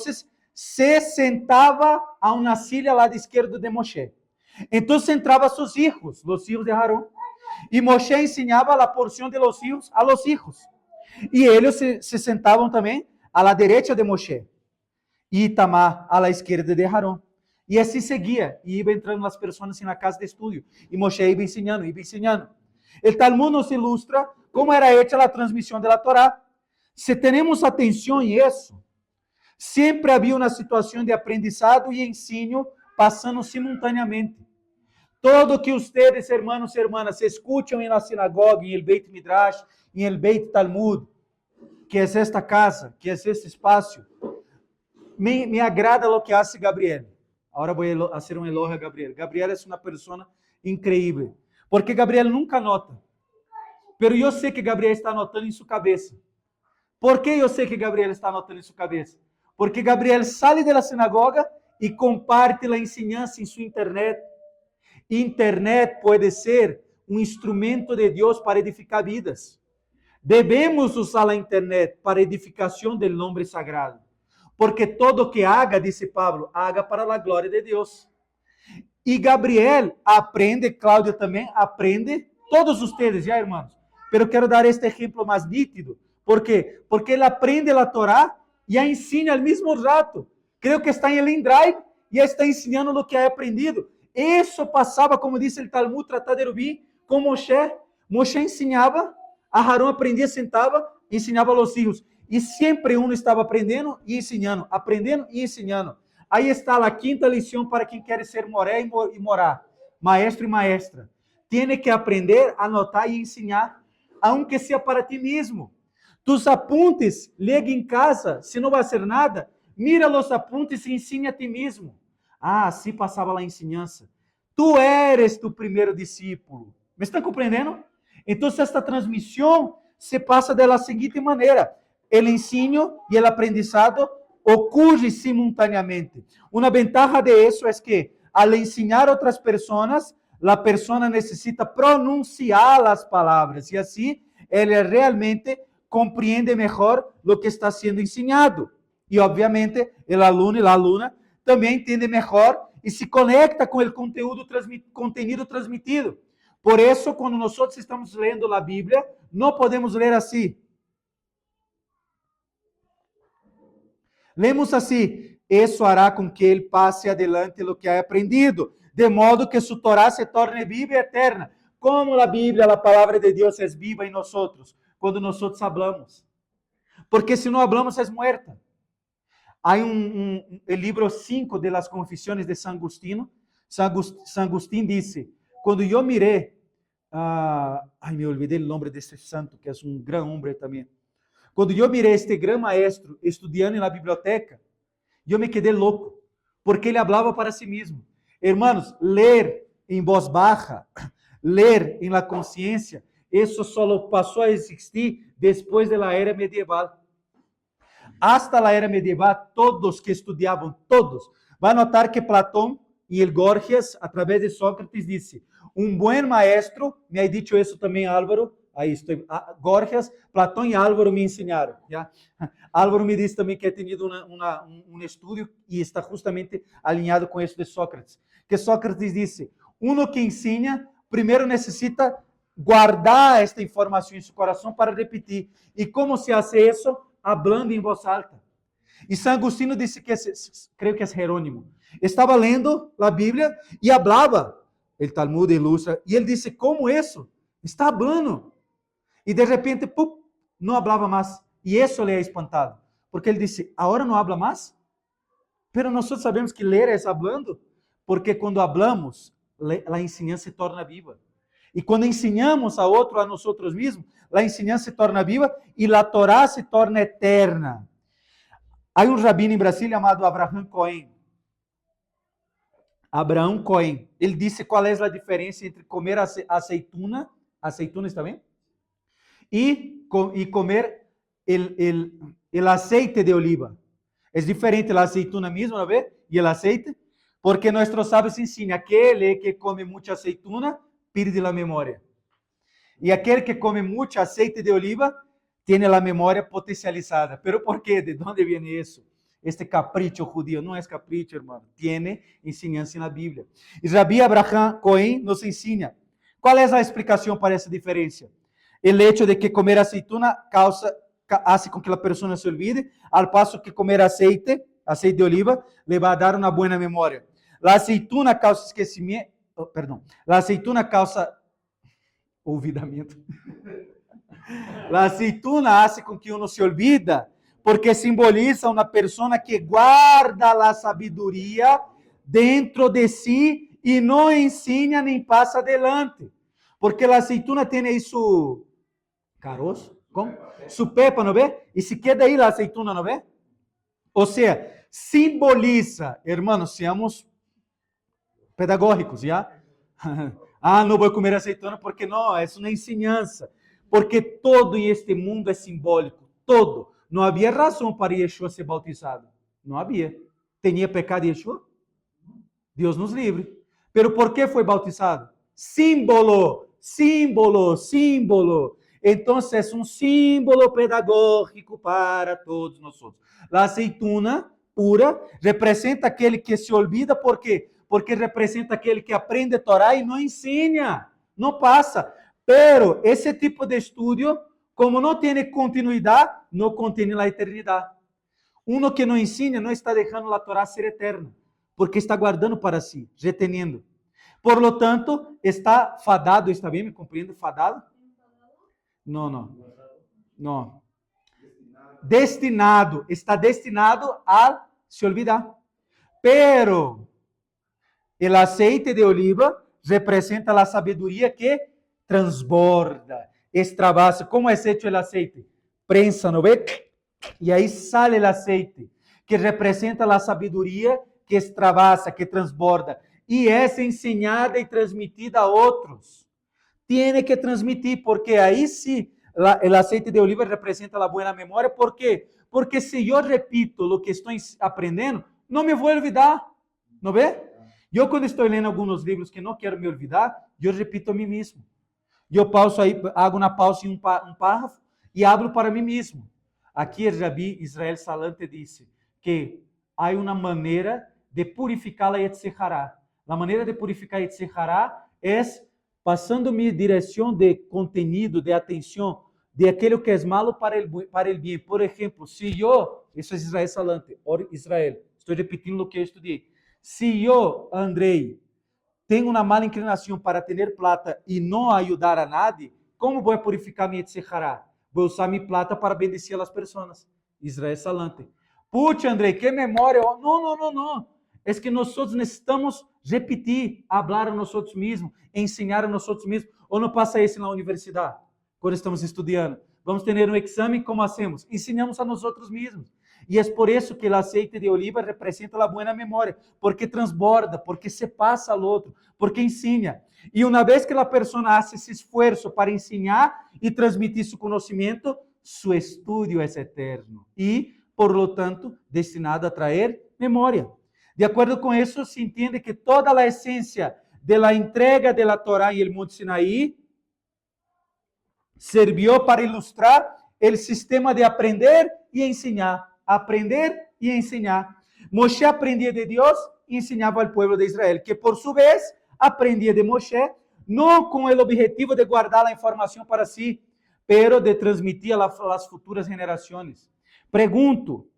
se sentava a uma silla ao lado esquerdo de Moshe. Então entravam seus filhos, os filhos de Aharon. E Moshe ensinava a porção de los hijos a los hijos. E eles se sentavam também à la derecha de Moshe. E Itamar à la esquerda de Aharon. E assim seguia. E ia entrando as pessoas na casa de estudo. E Moshe ia ensinando. O Talmud nos ilustra como era hecha a transmissão da Torá. Se temos atenção em isso, sempre havia uma situação de aprendizado e ensino passando simultaneamente. Todo que ustedes, hermanos e hermanas, escutam na sinagoga, em el Beit Midrash, em el Beit Talmud, que é esta casa, que é este espaço, me agrada o que hace Gabriel. Agora vou fazer um elogio a Gabriel. Gabriel é uma pessoa incrível, porque Gabriel nunca anota. Pero eu sei que Gabriel está anotando em sua cabeça. Por que eu sei que Gabriel está anotando em sua cabeça? Porque Gabriel sai da sinagoga e comparte a ensinança em sua internet. Internet pode ser um instrumento de Deus para edificar vidas. Devemos usar a internet para edificação do nome sagrado. Porque todo que haga, disse Pablo, haga para a glória de Deus. E Gabriel aprende, Cláudia também aprende, todos vocês, já irmãos. Pero quero dar este exemplo mais nítido. ¿Por quê? Porque ele aprende a Torá e a ensina ao mesmo rato. Creio que está em el Drive e está ensinando o que ha aprendido. Isso passava, como disse o Talmud, Tratado de Eruvin, com Moshe. Moshe ensinava, Aharon aprendia, sentava, ensinava aos filhos. E sempre um estava aprendendo e ensinando, aprendendo e ensinando. Aí está a quinta lição para quem quer ser moré e morar, maestro e maestra. Tiene que aprender, anotar e ensinar, aunque seja para ti mesmo. Tus apuntes, lega em casa, se não vai ser nada, mira os apuntes e ensine a ti mesmo. Ah, assim passava a ensinança. Tu eres tu primeiro discípulo. Me estão compreendendo? Então, esta transmissão se passa da seguinte maneira: o ensino e o aprendizado ocorrem simultaneamente. Uma ventaja de isso é que, ao ensinar a outras pessoas, a pessoa necessita pronunciar as palavras e assim ela realmente compreende melhor o que está sendo ensinado. E, obviamente, o aluno e a aluna também entende melhor e se conecta com o contenido transmitido. Por isso, quando nós estamos lendo a Bíblia, não podemos ler assim. Lemos assim: isso hará com que ele passe adelante o que ha aprendido, de modo que sua Torá se torne viva e eterna. Como a Bíblia, a palavra de Deus, é viva em nós, quando nós falamos. Porque se não falamos, é morta. Há o livro 5 de las Confissões de San Agustín. San Agustín disse: quando eu mirei, me olvidei o nome desse santo, que é um grande homem também. Quando eu mirei este grande maestro estudando na biblioteca, eu me quedei louco, porque ele falava para si mesmo. Hermanos, ler em voz baixa, ler em la consciência, isso só passou a existir depois da era medieval. Hasta a era medieval, todos que estudavam, todos, vai notar que Platão e el Gorgias, através de Sócrates, disse: um bom maestro, me ha dicho isso também Álvaro, aí estou, Gorgias, Platão e Álvaro me ensinaram. Já? Álvaro me disse também que ha tenido um estudo e está justamente alinhado com isso de Sócrates. Que Sócrates disse: uno que ensina, primeiro necessita guardar esta informação em seu coração para repetir. E como se faz isso? Hablando em voz alta. E San Agustín disse que, creio que é Jerônimo, estava lendo a Bíblia e falava, o Talmud ilustra, e ele disse: como isso? Está hablando. E de repente, não falava mais. E isso lhe é espantado, porque ele disse: agora não habla mais? Pero nós sabemos que ler é hablando, porque quando hablamos, a ensinança se torna viva. E quando ensinamos a outro, a nós mesmos, a ensinança se torna viva e a Torá se torna eterna. Há um rabino em Brasília chamado Abraham Cohen. Abraham Cohen. Ele disse qual é a diferença entre comer aceituna está bem? E comer o aceite de oliva. É diferente a aceituna mesmo, ¿no ve? E o aceite, porque nossos sábios ensinam, aquele que come muita aceituna perde a memória. E aquele que come muito aceite de oliva tem a memória potencializada. Pero por quê? De onde vem isso? Este capricho judío não é capricho, irmão. Tiene ensinança na Bíblia. E Rabbi Abraham Cohen nos ensina. Qual é a explicação para essa diferença? O hecho de que comer aceituna hace com que a pessoa se olvide, al paso que comer aceite de oliva, le va a dar uma boa memória. A aceituna causa esquecimento, a aceituna causa olvidamento. A aceituna hace com que uno se olvida, porque simboliza uma pessoa que guarda a sabedoria dentro de si e não ensina nem passa adelante. Porque a aceituna tem isso caroço, como? Su pepa, não vê? E se queda aí a aceituna, não vê? Ou seja, simboliza, hermanos, seamos pedagógicos, já? Não vou comer aceituna porque não, é uma ensinança. Porque todo em este mundo é simbólico, todo. Não havia razão para Yeshua ser bautizado. Não havia. Tinha pecado Yeshua? Deus nos livre. Pero por que foi bautizado? Símbolo, símbolo, símbolo. Então, é um símbolo pedagógico para todos nós. A aceituna pura representa aquele que se olvida, por quê? Porque representa aquele que aprende Torá e não ensina, não passa. Pero esse tipo de estudo, como não tem continuidade, não contém a eternidade. Uno que não ensina não está deixando a Torá ser eterna, porque está guardando para si, reteniendo. Por lo tanto, está fadado, está bem? Me compreende? Fadado? Não. Destinado, está destinado a se olvidar. Pero o aceite de oliva representa a sabedoria que transborda, extravasa. Como é feito o aceite? Prensa, não vê? E aí sale o aceite, que representa a sabedoria que extravasa, que transborda. E é ensinada e transmitida a outros. Tiene que transmitir, porque aí sim, o aceite de oliva representa a boa memória. ¿Por quê? Porque se eu repito o que estou aprendendo, não me vou olvidar. Não vê? Eu, quando estou lendo alguns livros que não quero me olvidar, eu repito a mim mesmo. Eu pauso aí, hago na pausa em um párrafo e hablo para mim mesmo. Aqui, o Rabbi Israel Salante disse que há uma maneira de purificar a Yetzirah. A maneira de purificar a Yetzirah é passando minha direção de contenido, de atenção, de aquilo que é malo para o bem. Por exemplo, se eu, isso é Israel Salante, Israel, estou repetindo o que eu estudei. Se eu, Andrei, tenho uma mala inclinação para ter plata e não ajudar a nadie, como vou purificar minha Yetzirah? Vou usar minha plata para bendecir as pessoas. Israel Salante. Putz, Andrei, que memória! Não. É que nós necessitamos repetir, falar a nós mesmos, ensinar a nós mesmos. Ou não passa isso na universidade, quando estamos estudando? Vamos ter um exame, como hacemos? Ensinamos a nós mesmos. E é por isso que o aceite de oliva representa a boa memória, porque transborda, porque se passa ao outro, porque ensina. E uma vez que a pessoa faz esse esforço para ensinar e transmitir seu conhecimento, seu estudo é eterno e, por lo tanto, destinado a trazer memória. De acordo com isso, se entende que toda a essência da entrega da Torá e o Monte Sinaí serviu para ilustrar o sistema de aprender e ensinar. Aprender e ensinar. Moshe aprendia de Deus e ensinava ao povo de Israel, que por sua vez aprendia de Moshe, não com o objetivo de guardar a informação para si, pero de transmitir às futuras gerações. Pergunto,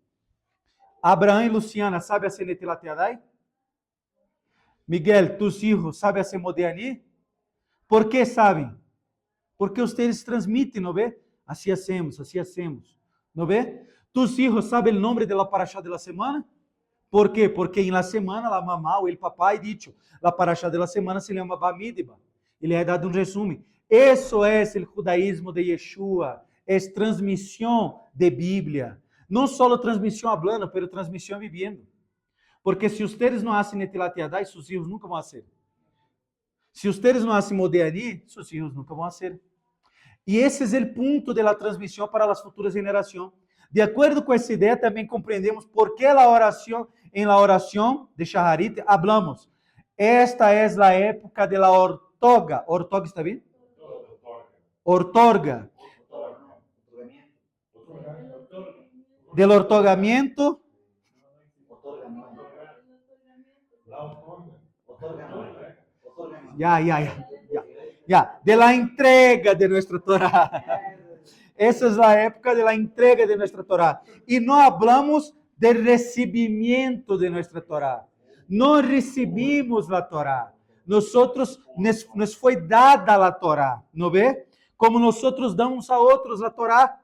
Abraão e Luciana, sabe hacer Netilat Yadai? Miguel, tus hijos, sabe hacer Modiani? Por que sabem? Porque vocês transmitem, não vê? Assim hacemos, não vê? Tus hijos sabem o nome da parashá da semana? ¿Por quê? Porque em la semana a mamá ou o papai dicho, la parashá de la semana se chama Bamidbar. Ele é dado um resumo. Isso é o judaísmo de Yeshua, é transmissão de Bíblia. Não só transmissão hablando, mas transmissão viviendo. Porque se vocês não fazem Netilat Yadai, seus filhos nunca vão fazer. Se vocês não fazem Modéani, seus filhos nunca vão fazer. E esse é o ponto da transmissão para as futuras gerações. De acordo com essa ideia, também compreendemos por que em la oração de Shaharit, hablamos. Esta é a época de la ortoga. Ortoga está bem? Ortorga. Del ortogamiento. Ya. De la entrega de nuestra Torah. Essa é a época de la entrega de nuestra Torah. E não hablamos del recebimento de nuestra Torah. Não recebimos a Torah. Nosotros nos foi dada a Torah. Não vê? Como nosotros damos a outros a Torah.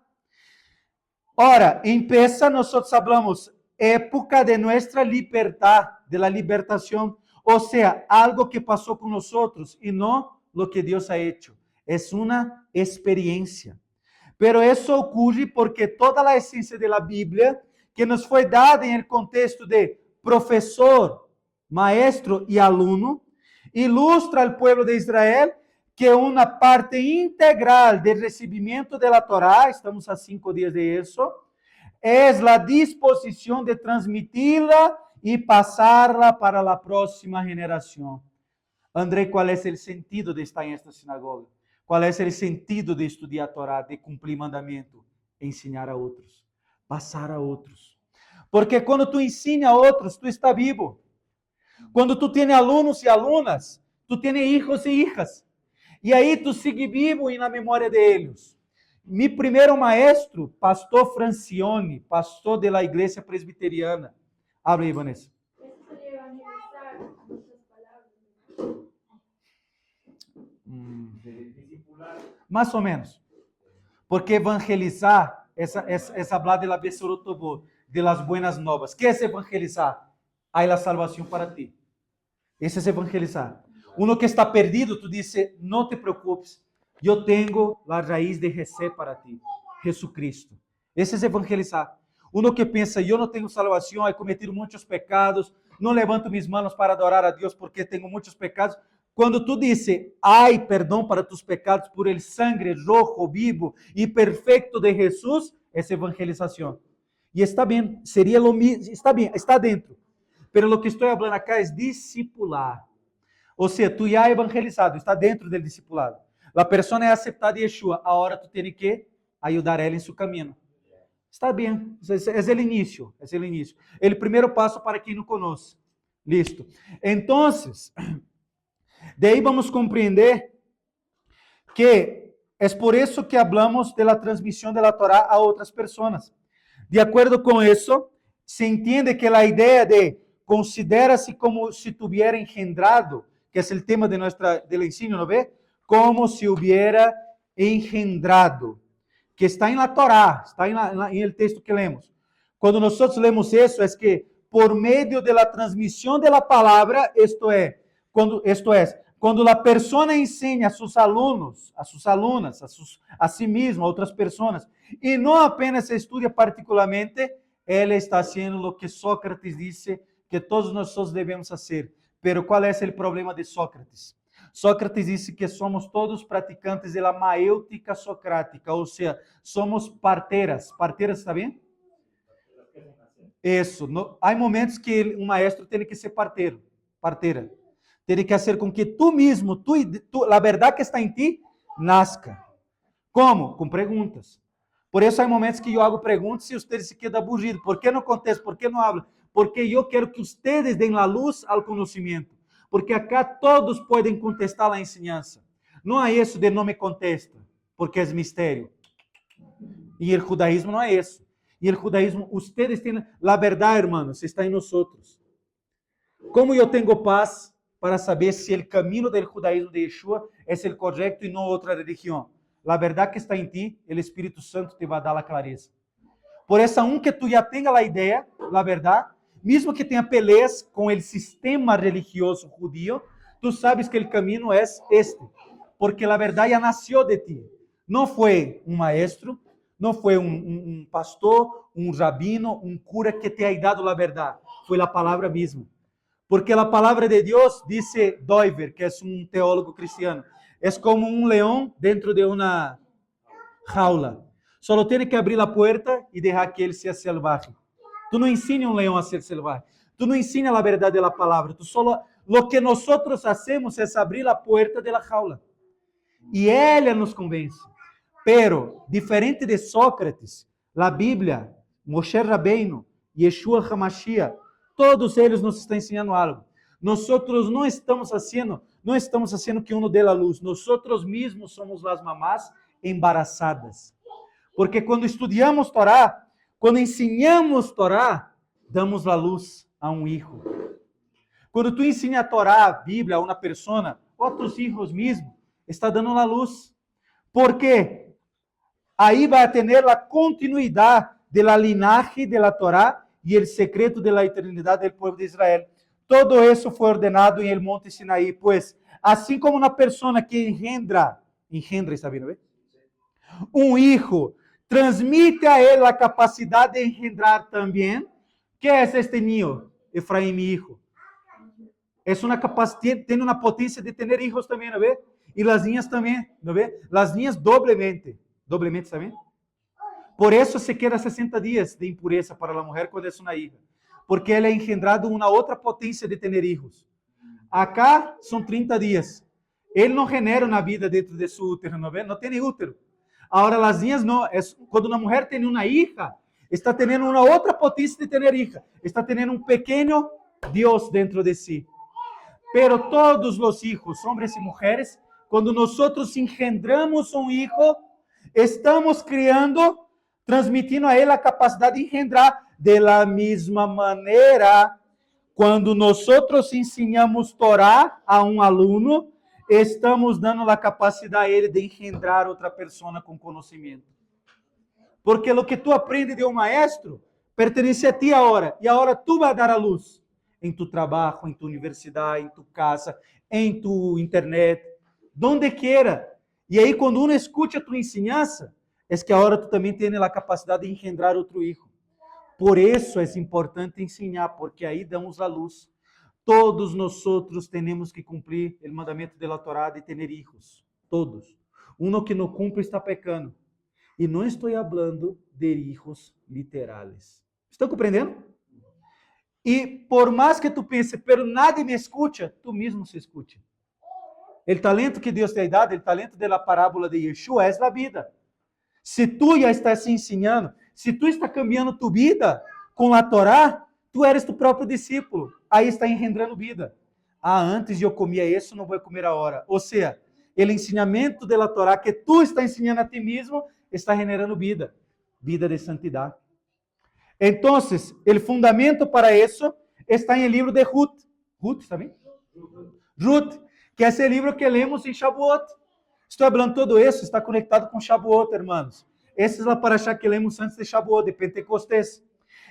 Ora, empieza, nosotros hablamos época de nuestra libertad, de la libertación. O sea, algo que pasó con nosotros y no lo que Dios ha hecho. Es una experiencia. Pero eso ocurre porque toda la esencia de la Biblia, que nos fue dada en el contexto de profesor, maestro y alumno, ilustra al pueblo de Israel que una parte integral del recibimiento de la Torá, estamos a 5 días de eso, es la disposición de transmitirla y pasarla para la próxima generación. André, ¿cuál es el sentido de estar en esta sinagoga? ¿Cuál es el sentido de estudiar Torá, de cumplir mandamiento? Ensinar a outros, passar a outros. Porque quando tu ensina a outros, tu está vivo. Quando tu tens alunos e alunas, tu tens hijos e hijas. E aí tu sigue vivo na memória deles. Mi primeiro maestro, pastor Francione, pastor da igreja presbiteriana. Abre aí, Vanessa. Mais ou menos. Porque evangelizar es hablar de la Besorotobó, de las buenas novas. ¿Qué es evangelizar? Hay la salvación para ti. Ese es evangelizar. Uno que está perdido, tú dices, no te preocupes, yo tengo la raíz de Jesé para ti, Jesucristo. Ese es evangelizar. Uno que pensa, yo no tengo salvación, he cometido muchos pecados, no levanto mis manos para adorar a Dios porque tengo muchos pecados. Quando tu dices, hay perdão para tus pecados por el sangue rojo, vivo e perfeito de Jesus, é evangelização. E está bem, seria lo mismo, está bem, está dentro. Pero lo que estou falando acá é discipular. Ou seja, tu já é evangelizado, está dentro do discipulado. A pessoa é aceitada em Yeshua, agora tu tem que ajudar ela em seu caminho. Está bem, é o início, é o início. O primeiro passo para quem não conhece. Listo. Então, de aí vamos compreender que é por isso que hablamos de la transmissão de la Torá a outras pessoas. De acordo com isso, se entende que a ideia de considera-se como se tuviera engendrado, que é o tema del ensino, ¿no ve? Como se hubiera engendrado, que está em la Torá, está em el texto que lemos. Quando nós lemos isso, é que por meio de la transmissão de la palavra, quando a pessoa ensina a seus alunos, a suas alunas, a si mesmo, a outras pessoas, e não apenas estuda particularmente, ela está fazendo o que Sócrates disse que todos nós devemos fazer. Pero qual é o problema de Sócrates? Sócrates disse que somos todos praticantes da maêutica socrática, ou seja, somos parteras. Parteras, está bem? Isso. Há momentos que um maestro tem que ser parteiro, parteira. Tem que fazer com que tu mesmo, a verdade que está em ti, nasca. Como? Com perguntas. Por isso há momentos que eu hago perguntas e vocês se quedam aburridos. Por que não contestam? Por que não hablam? Porque eu quero que vocês deem a luz ao conhecimento. Porque acá todos podem contestar a ensinança. Não há isso de não me contesta, porque é mistério. E o judaísmo não é isso. E o judaísmo, vocês têm a verdade, hermanos, está em nós. Como eu tenho paz para saber se o caminho do judaísmo de Yeshua é o correto e não outra religião? A verdade que está em ti, o Espírito Santo te vai dar a clareza. Por isso, aunque tu já tenha a ideia, a verdade, Mesmo que tenha peleas com o sistema religioso judío, tu sabes que o caminho é este, porque a verdade já nasceu de ti. Não foi um maestro, não foi um pastor, um rabino, um cura que te ha dado a verdade. Foi a palavra mesma. Porque a palavra de Deus, disse Doiver, que é um teólogo cristiano, é como um leão dentro de uma jaula. Só tem que abrir a porta e deixar que ele seja selvagem. Tu não ensina um leão a ser selvagem. Tu não ensina a verdade da palavra. Tu solo lo que nosotros hacemos é abrir a porta da jaula. E ela nos convence. Pero, diferente de Sócrates, a Bíblia, Moshe Rabbeinu, Yeshua HaMashiach, todos eles nos estão ensinando algo. Nós não estamos fazendo que uno dê a luz. Nós mesmos somos as mamás embarazadas. Porque quando estudamos Torá, quando ensinamos Torá, damos a luz a um filho. Quando tu ensina a Torá, a Bíblia, a uma pessoa, ou a tus filhos mesmo, está dando a luz. Por quê? Aí vai ter a continuidade da linhagem da Torá e o secreto da eternidade do povo de Israel. Todo isso foi ordenado em el monte Sinaí, pois, assim como uma pessoa que engendra, está vendo? Um hijo transmite a ele a capacidade de engendrar também. Que é este niño? Efraim, mi hijo. É uma capacidade, tem uma potência de ter hijos também, não vê? E as niñas também, não vê? As niñas doblemente, também. Por isso se queda 60 dias de impureza para a mulher quando é uma hija, porque ela é engendrado uma outra potência de ter hijos. Acá são 30 dias. Ele não genera uma vida dentro de seu útero, não vê? Não tem útero. Agora, as niñas não. Quando uma mulher tem uma hija, está tendo uma outra potência de ter hija. Está tendo um pequeno Deus dentro de si. Pero todos os hijos, homens e mulheres, quando nós engendramos um hijo, estamos criando, transmitindo a ele a capacidade de engendrar. De la mesma maneira, quando nós ensinamos Torá a um aluno, estamos dando a capacidade a ele de engendrar outra pessoa com conhecimento. Porque o que tu aprende de um maestro pertence a ti agora, e agora tu vai dar a luz em tu trabalho, em tu universidade, em tu casa, em tu internet, donde quiera. E aí, quando uno escuta a tua ensinança, é que agora tu também tem a capacidade de engendrar outro hijo. Por isso é importante ensinar, porque aí damos a luz. Todos nós temos que cumprir o mandamento da Torá de ter hijos. Todos. Uno que não cumpre está pecando. E não estou falando de hijos literais. Estão compreendendo? E por mais que tu pense, pero nadie me escucha, tu mesmo se escucha. O talento que Deus te ha dado, o talento da parábola de Yeshua é a vida. Se tu já estás se ensinando, se tu está cambiando tu vida com a Torá, tu eres tu próprio discípulo. Aí está engendrando vida. Antes eu comia isso, não vou comer agora. Ou seja, o ensinamento da Torá que tu está ensinando a ti mesmo está generando vida. Vida de santidade. Então, o fundamento para isso está em el livro de Ruth. Ruth, está bem? Ruth, que é esse livro que lemos em Shavuot. Estou falando todo isso, está conectado com Shavuot, hermanos. Essa é a paraxá que lemos antes de Shavuot, de Pentecostés.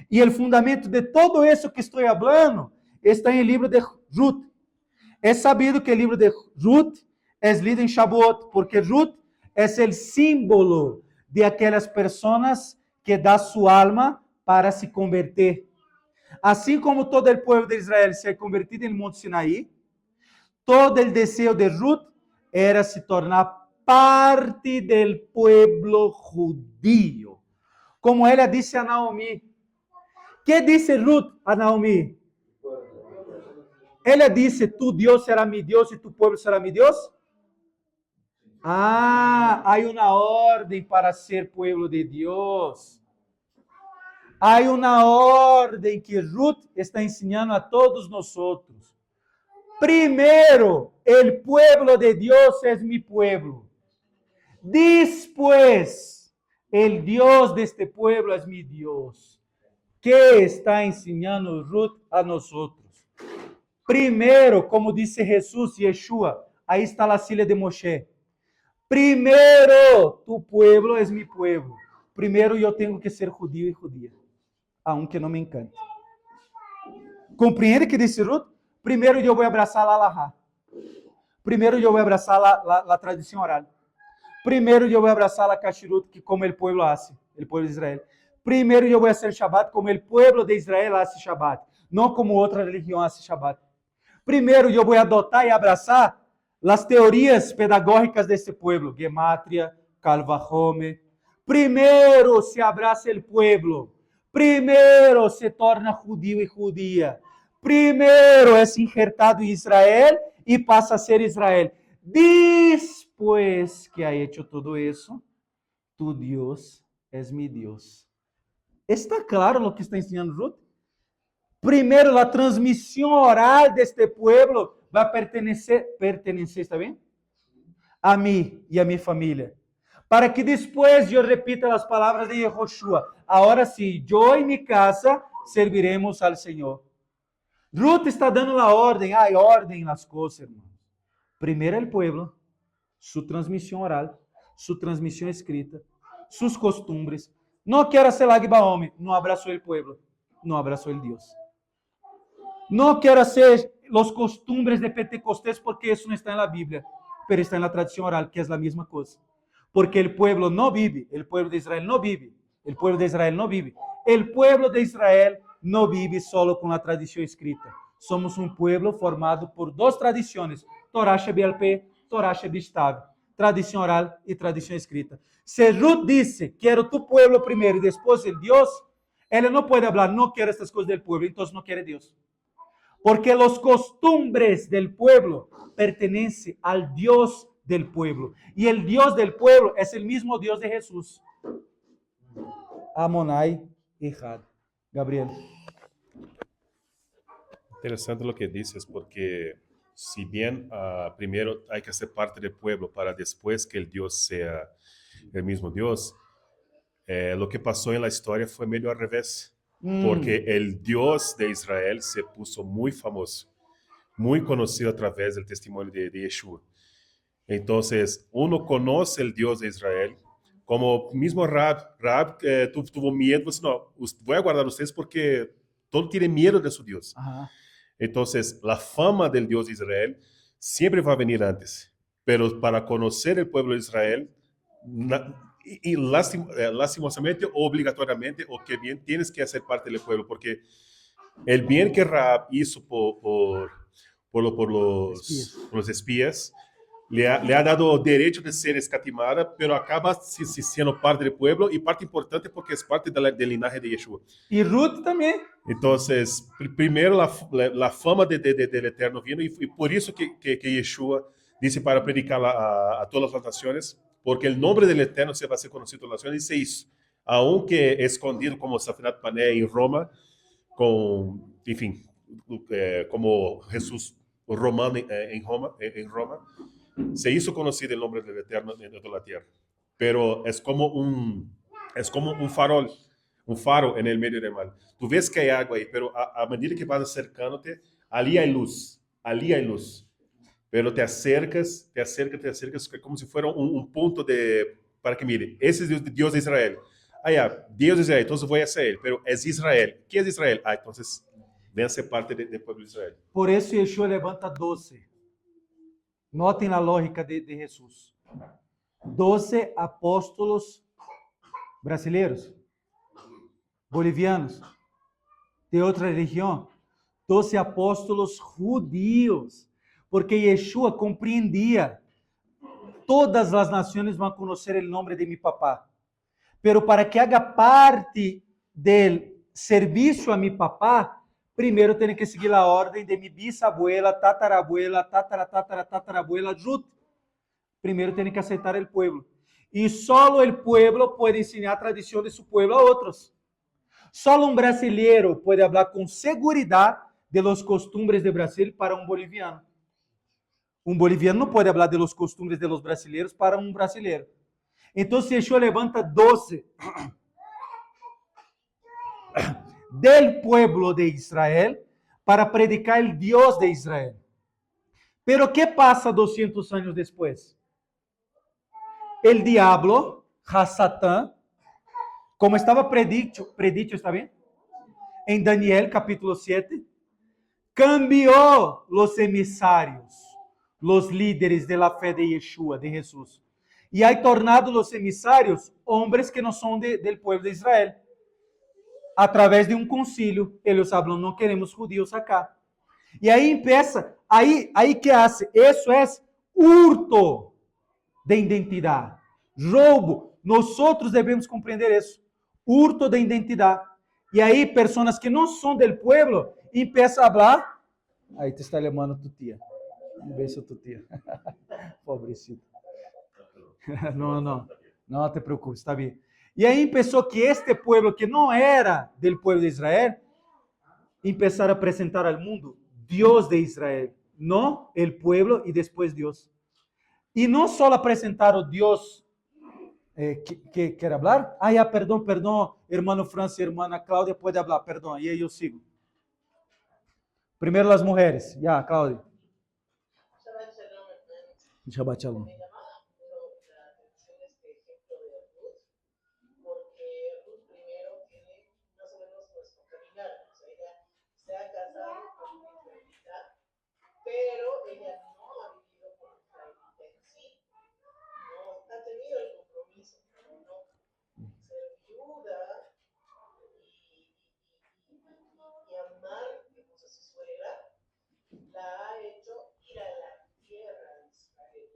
E o fundamento de todo isso que estou falando está em el livro de Ruth. É sabido que o livro de Ruth é lido em Shavuot, porque Ruth é o símbolo de aquelas pessoas que dá sua alma para se converter. Assim como todo o povo de Israel se ha convertido em Monte Sinaí, todo o desejo de Ruth era se tornar parte do pueblo judío. Como ela disse a Naomi. Que disse Ruth a Naomi? Ela disse, tu Deus será meu Deus e tu povo será meu Deus? Há uma ordem para ser pueblo de Deus. Há uma ordem que Ruth está ensinando a todos nós. Primeiro, el pueblo de Dios es mi pueblo. Después, el Dios de este pueblo es mi Dios. ¿Qué está ensinando Ruth a nosotros? Primeiro, como disse Jesus, Yeshua, aí está a filha de Moshe. Primeiro, tu pueblo es mi pueblo. Primeiro, eu tenho que ser judío e judia. Aunque não me encante. Compreende que dice Ruth? Primero yo voy a abrazar la halajá. Primero yo voy a abrazar la tradición oral. Primero yo voy a abrazar la kashrut, que como el pueblo hace, el pueblo de Israel. Primero yo voy a hacer Shabbat como el pueblo de Israel hace Shabbat, no como otra religión hace Shabbat. Primero yo voy a adoptar y abrazar las teorías pedagógicas de este pueblo, Gematria, Calvajome. Primero se abraza el pueblo. Primero se torna judío y judía. Primero es injertado Israel y pasa a ser Israel. Después que ha hecho todo eso, tu Dios es mi Dios. ¿Está claro lo que está enseñando Ruth? Primero, la transmisión oral de este pueblo va a pertenecer, ¿está bien? A mí y a mi familia. Para que después yo repita las palabras de Yehoshua. Ahora sí, yo y mi casa serviremos al Señor. Ruth está dando la orden. Hay orden en las cosas, hermanos. Primero el pueblo, su transmisión oral, su transmisión escrita, sus costumbres. No quiero hacer la Baome, no abrazó el pueblo, no abrazó el Dios. No quiero hacer los costumbres de Pentecostés porque eso no está en la Biblia, pero está en la tradición oral, que es la misma cosa. Porque el pueblo no vive, el pueblo de Israel no vive, el pueblo de Israel no vive. El pueblo de Israel no vive solo con la tradición escrita. Somos un pueblo formado por dos tradiciones, Torah Shebialpeh, Torah Shebishtav, tradición oral y tradición escrita. Si Ruth dice, quiero tu pueblo primero y después el Dios, ella no puede hablar, no quiero estas cosas del pueblo, entonces no quiere Dios. Porque los costumbres del pueblo pertenecen al Dios del pueblo. Y el Dios del pueblo es el mismo Dios de Jesús. Amonai y Had. Gabriel. Interesante lo que dices, porque si bien primero hay que ser parte del pueblo para después que el Dios sea el mismo Dios, lo que pasó en la historia fue medio al revés. Porque el Dios de Israel se puso muy famoso, muy conocido a través del testimonio de Yeshua. Entonces, uno conoce el Dios de Israel, como mismo Rahab tuvo miedo, pues no, voy a guardar a ustedes porque todo tiene miedo de su Dios. Ajá. Entonces, la fama del Dios de Israel siempre va a venir antes, pero para conocer el pueblo de Israel, lastimosamente o obligatoriamente, o que bien tienes que hacer parte del pueblo, porque el bien que Rahab hizo por los espías le ha dado derecho de ser escatimada, pero acaba siendo parte del pueblo y parte importante porque es parte del linaje de Yeshua. Y Ruth también. Entonces, primero la fama del Eterno vino y por eso que Yeshua dice para predicar a todas las naciones, porque el nombre del Eterno se va a ser conocido en las naciones y se hizo, aunque escondido como Safinat Pané en Roma, como Jesús romano en Roma, se hizo conocido el nombre del Eterno en toda la tierra. Pero es como un farol, un faro en el medio del mar. Tú ves que hay agua ahí, pero a medida que vas acercándote, allí hay luz, pero te acercas como si fuera un punto para que mire, ese es Dios de Israel. Dios de Israel, entonces voy a ser él, pero es Israel. ¿Qué es Israel? Entonces ven a ser parte del pueblo de Israel. Por eso Yeshua levanta 12. Notem a lógica de Jesus. 12 apóstolos brasileiros, bolivianos, de outra religião. 12 apóstolos judíos. Porque Yeshua compreendia. Todas as nações vão conhecer o nome de mi papá. Pero para que haga parte del serviço a mi papá, primeiro tem que seguir a ordem de mi bisabuela, tatarabuela, tatarabuela, Ruth. Primeiro tem que aceitar o pueblo. E só o pueblo pode ensinar a tradição de seu pueblo a outros. Só um brasileiro pode falar com segurança de los costumbres de Brasil para um boliviano. Um boliviano não pode falar de los costumbres de los brasileiros para um brasileiro. Então, Yeshua levanta 12 del pueblo de Israel para predicar el Dios de Israel. Pero ¿qué pasa 200 años después? El diablo, Hasatán, como estaba predicho, ¿está bien? En Daniel capítulo 7, cambió los emisarios, los líderes de la fe de Yeshua, de Jesús. Y ha tornado los emisarios hombres que no son del pueblo de Israel. A través de un concilio, ellos hablan, no queremos judíos acá. Y ahí empieza, ahí ¿qué hace? Eso es hurto de identidad, roubo. Nosotros debemos compreender eso, hurto de identidad. Y ahí personas que no son del pueblo empiezan a hablar. Ahí te está llamando tu tía. Un beso a tu tía. Pobrecito. No te preocupes, está bien. Y ahí empezó que este pueblo que no era del pueblo de Israel, empezar a presentar al mundo Dios de Israel, no el pueblo y después Dios. Y no solo presentar a Dios que quiere hablar. Ah, ya, perdón, hermano Francia, hermana Cláudia, puede hablar, perdón, y ahí yo sigo. Primero las mujeres, ya, Cláudia. Shabbat Shalom. Pero ella no ha vivido como israelita en sí, no ha tenido el compromiso, no ser viuda y amar a su suegra, la ha hecho ir a la tierra de Israel.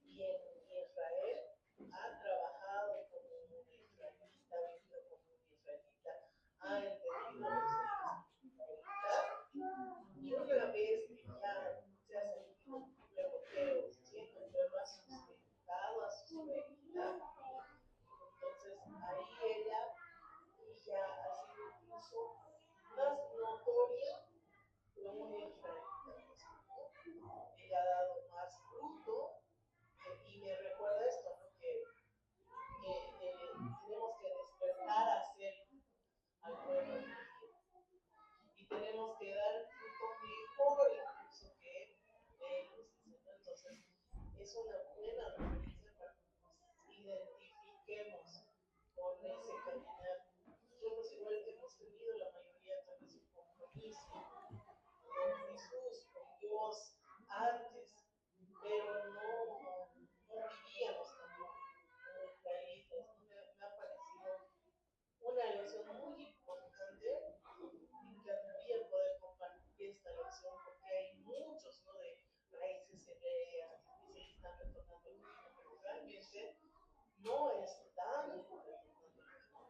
Y en Israel ha trabajado como un israelita, ha vivido como un israelita, ha entendido los israelitas. Y una vez que ya se ha sentido europeo, siempre lo ha sustentado a su suegrita, entonces ahí ella ya ha sido incluso más notoria como una israelita, ¿no? Ella ha dado más fruto, y me recuerda esto, ¿no? Que tenemos que despertar a ser al pueblo de y tenemos que dar fruto mejor incluso que ellos. Entonces, es una buena referencia para que nos identifiquemos con ese caminar. Nosotros igual hemos tenido la mayoría tal vez un compromiso con Jesús, con Dios antes, pero no vivíamos tampoco como israelitas. Me ha parecido una lección muy importante. Me encantaría poder compartir esta lección porque hay muchos, ¿no? De raíces hebreas que se están retornando al camino, pero realmente no están retornando al camino.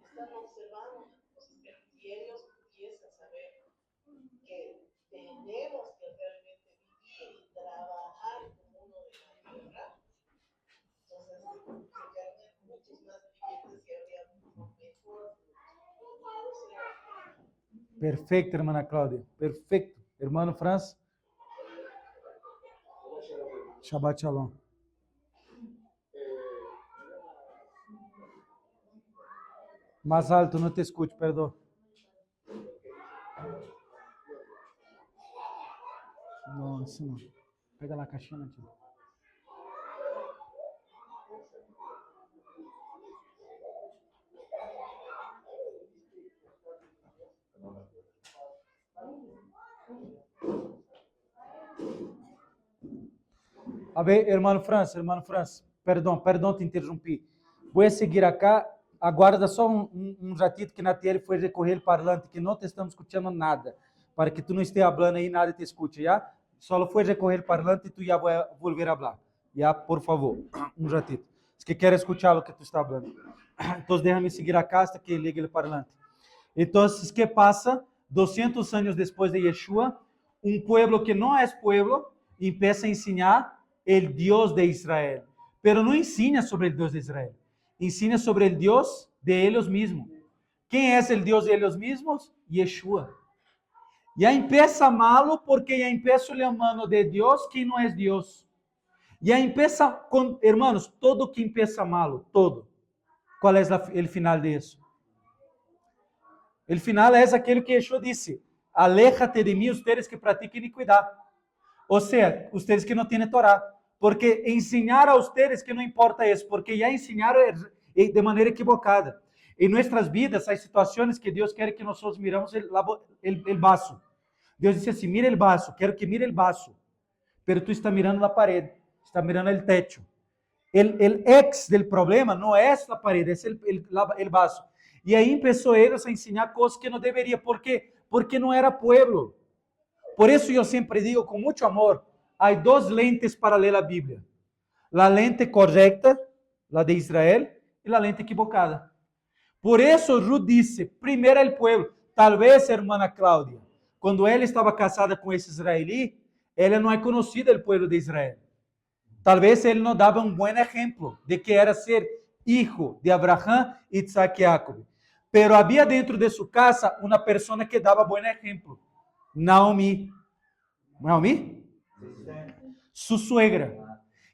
Están observando cosas que ellos pudiesen saber que tenemos que realmente vivir y trabajar como uno de la tierra. Entonces, se quedarían muchos más vivientes y habría mucho mejor. Perfecto, hermana Cláudia. Perfecto. Hermano Franz. Shabbat Shalom. Más alto, no te escucho, perdón. No, eso no. Pega la caixinha, tío. A ver, hermano Franz, perdão, te interrompi. Vou seguir acá, aguarda só um ratito que Natiele foi recorrer o parlante, que não te estamos escutando nada, para que tu não esteja falando aí, nada te escute, já? Só foi recorrer o parlante e tu já vai volver a falar, já? Por favor, um ratito. Es que quero escuchar o que tu está falando. Então, déjame seguir acá hasta que ligue o parlante. Então, ¿qué pasa? 200 anos depois de Yeshua, um pueblo que não é pueblo, empieza a ensinar el Dios de Israel. Pero no enseña sobre el Dios de Israel. Enseña sobre el Dios de ellos mismos. ¿Quién es el Dios de ellos mismos? Yeshua. Ya empieza malo porque ya empieza llamando de Dios quien no es Dios. Ya empieza con, hermanos, todo que empieza malo, todo. ¿Cuál es el final de eso? El final es aquello que Yeshua dice: aléjate de mí ustedes que practican iniquidad. O sea, ustedes que no tienen Torah. Porque enseñar a ustedes que no importa eso, porque ya enseñaron de manera equivocada. En nuestras vidas hay situaciones que Dios quiere que nosotros miramos el vaso. Deus disse assim, mira el vaso, quero que mire el vaso. Pero tú estás mirando la pared, estás mirando el techo. El ex del problema não é a parede, é o vaso. E aí começou eles a ensinar coisas que não deveria. ¿Por quê? Porque não era pueblo. Por isso eu sempre digo com muito amor, há duas lentes para ler a Bíblia. A lente correta, a de Israel, e a lente equivocada. Por isso Ruth disse, primeiro é o pueblo. Talvez, irmã Cláudia, quando ela estava casada com esse israelí, ela não é conhecida o pueblo de Israel. Talvez ele não dava um bom exemplo de que era ser hijo de Abraham, Isaac e Jacob. Pero havia dentro de sua casa uma pessoa que dava bom exemplo. Naomi. Naomi? Sua suegra.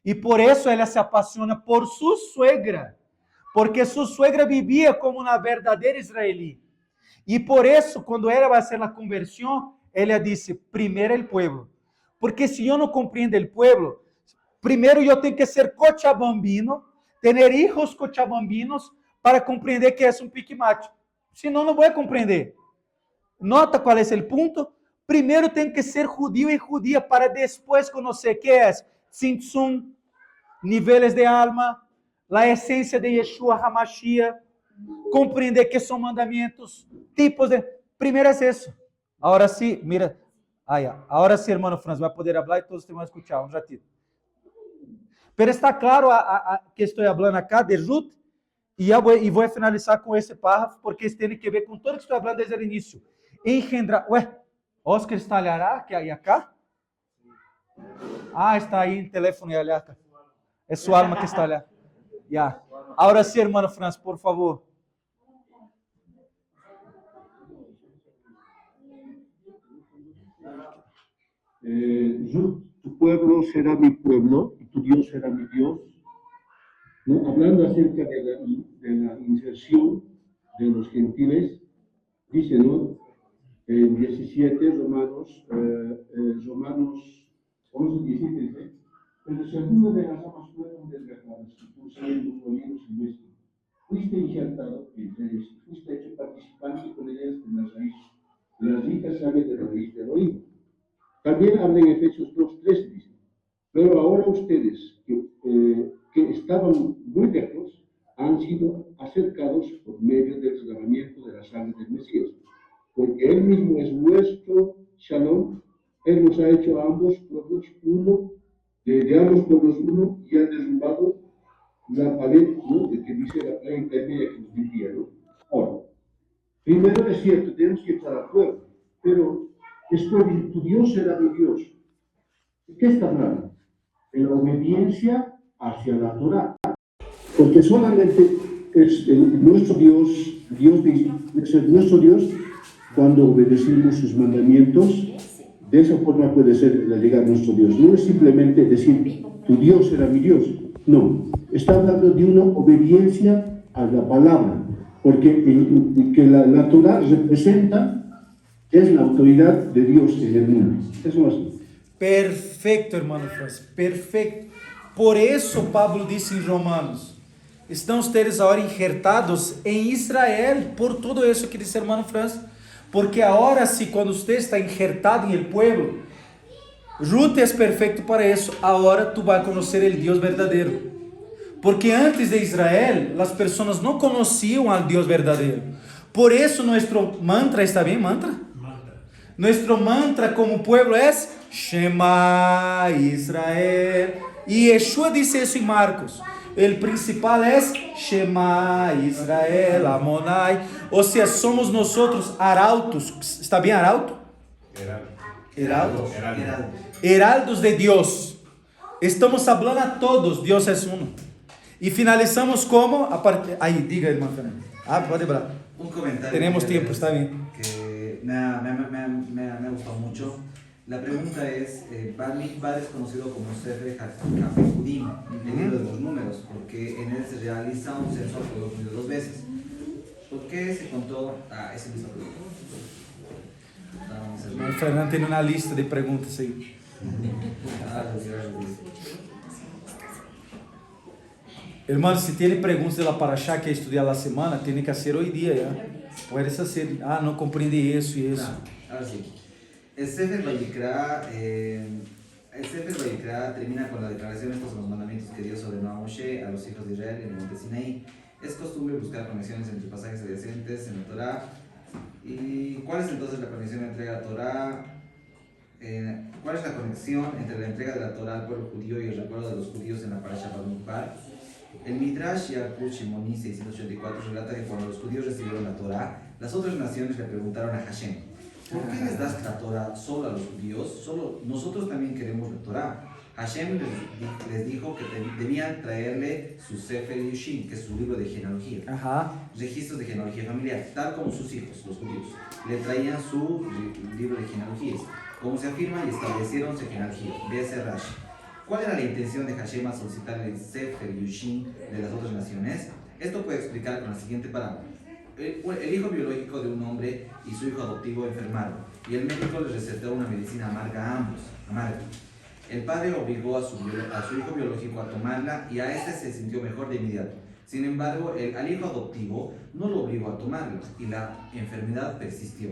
E por isso ela se apaixona por sua suegra. Porque sua suegra vivia como uma verdadeira israelí. E por isso, quando ela vai fazer a conversão, ela disse, primeiro o pueblo. Porque se eu não compreendo o pueblo, primeiro eu tenho que ser cochabambino, ter hijos cochabambinos para compreender que é um pique-mate. Senão não vou compreender. Nota qual é o ponto? Primeiro tem que ser judío e judia para depois conhecer que é Tzimtzum, níveis de alma, a essência de Yeshua HaMashiach, compreender que são mandamentos, tipos de... Primeiro é isso. Agora sim, mira. Agora sim, irmão Franz, vai poder falar e todos vão escutar um ratito. Pero está claro a que estou falando acá de Ruth, e vou finalizar com esse párrafo, porque isso tem que ver com tudo que estou falando desde o início. Engendrar. Oscar está allá, que aí acá? Está aí em telefone allá acá. É sua alma que está allá. Ya. Agora sim, irmão Franz, por favor. Ruth, tu pueblo será mi pueblo y tu Dios será mi Dios. ¿No? Hablando acerca de la inserción de los gentiles, dice, ¿no? En 17, Romanos 11, 17, dice, pero si alguna de las ramas fueron desgarradas, y tú siendo un olivo silvestre, fuiste injertado entre ellas, fuiste hecho participante con ellas en las raíces, las ricas saben de la raíz del olivo. También habla en Efesios 2:13, dice, pero ahora ustedes que estaban muy lejos han sido acercados por medio del derramamiento de la sangre del Mesías, porque Él mismo es nuestro Shalom. Él nos ha hecho a ambos pueblos uno, de ambos pueblos uno, y ha derrumbado la pared, ¿no? De que dice la intermedia que nos dividía, ¿no? Ahora, primero es cierto, tenemos que estar a pueblo, pero después tu Dios será mi Dios. ¿De qué está hablando? De la obediencia hacia la Torah. Porque solamente es nuestro Dios, es nuestro Dios cuando obedecemos sus mandamientos. De esa forma puede ser llegar a nuestro Dios. No es simplemente decir, tu Dios será mi Dios. No, está hablando de una obediencia a la palabra. Porque que la Torah representa, es la autoridad de Dios en el mundo. Eso es así. Perfeito, irmão Franz, perfeito. Por isso, Pablo disse em Romanos, estão ustedes agora injertados em Israel, por tudo isso que disse irmão Franz, porque agora sim, quando você está injertado em el pueblo, Ruth é perfeito para isso, agora tu vai conhecer o Deus verdadeiro. Porque antes de Israel, as pessoas não conheciam al Deus verdadeiro. Por isso, nosso mantra, ¿está bem, mantra? Nuestro mantra como pueblo é Shema Israel. E Yeshua disse isso em Marcos. O principal é Shema Israel, Amonai. Ou seja, somos nós arautos. ¿Está bem, arauto? Heraldos de Deus. Estamos falando a todos, Deus é uno. E finalizamos como? Aí, diga, irmão Fernando. Pode falar. Un comentario. Tenemos tiempo, está bien. Que me ha gustado mucho. La pregunta es, Bar Mitzvah es conocido como Sefer HaPekudim, el libro de los números, porque en él se realiza un censo al pueblo judío 2 veces. ¿Por qué se contó? Ese mismo pregunta. O Fernando tem uma lista de perguntas aí. Hermano, se tem perguntas de la Parashá que estudar la semana, tem que ser hoje dia, já. Pode ser, não compreende isso e isso. Ahora sí. El Sefer Vayikra, termina con la declaración: estos son los mandamientos que Dios ordenó a Moshe, a los hijos de Israel en el monte Sinaí. Es costumbre buscar conexiones entre pasajes adyacentes en la Torá. ¿Y cuál es entonces la conexión entre la Torá? ¿Cuál es la conexión entre la entrega de la Torá al pueblo judío y el recuerdo de los judíos en la Parashat Bamidbar? El Midrash Yalkut Shimoni 684 relata que cuando los judíos recibieron la Torá, las otras naciones le preguntaron a Hashem: ¿por qué les das la Torá solo a los judíos? Solo nosotros también queremos la Torá. Hashem les dijo que debían traerle su Sefer Yushin, que es su libro de genealogía, registros de genealogía familiar, tal como sus hijos, los judíos, le traían su libro de genealogías, como se afirma, y establecieron su genealogía. Véase Rashi. ¿Cuál era la intención de Hashem al solicitar el Sefer Yushin de las otras naciones? Esto puede explicar con la siguiente parábola. El hijo biológico de un hombre y su hijo adoptivo enfermaron, y el médico les recetó una medicina amarga a ambos, amarga. El padre obligó a su hijo biológico a tomarla, y a este se sintió mejor de inmediato. Sin embargo, al hijo adoptivo no lo obligó a tomarla, y la enfermedad persistió.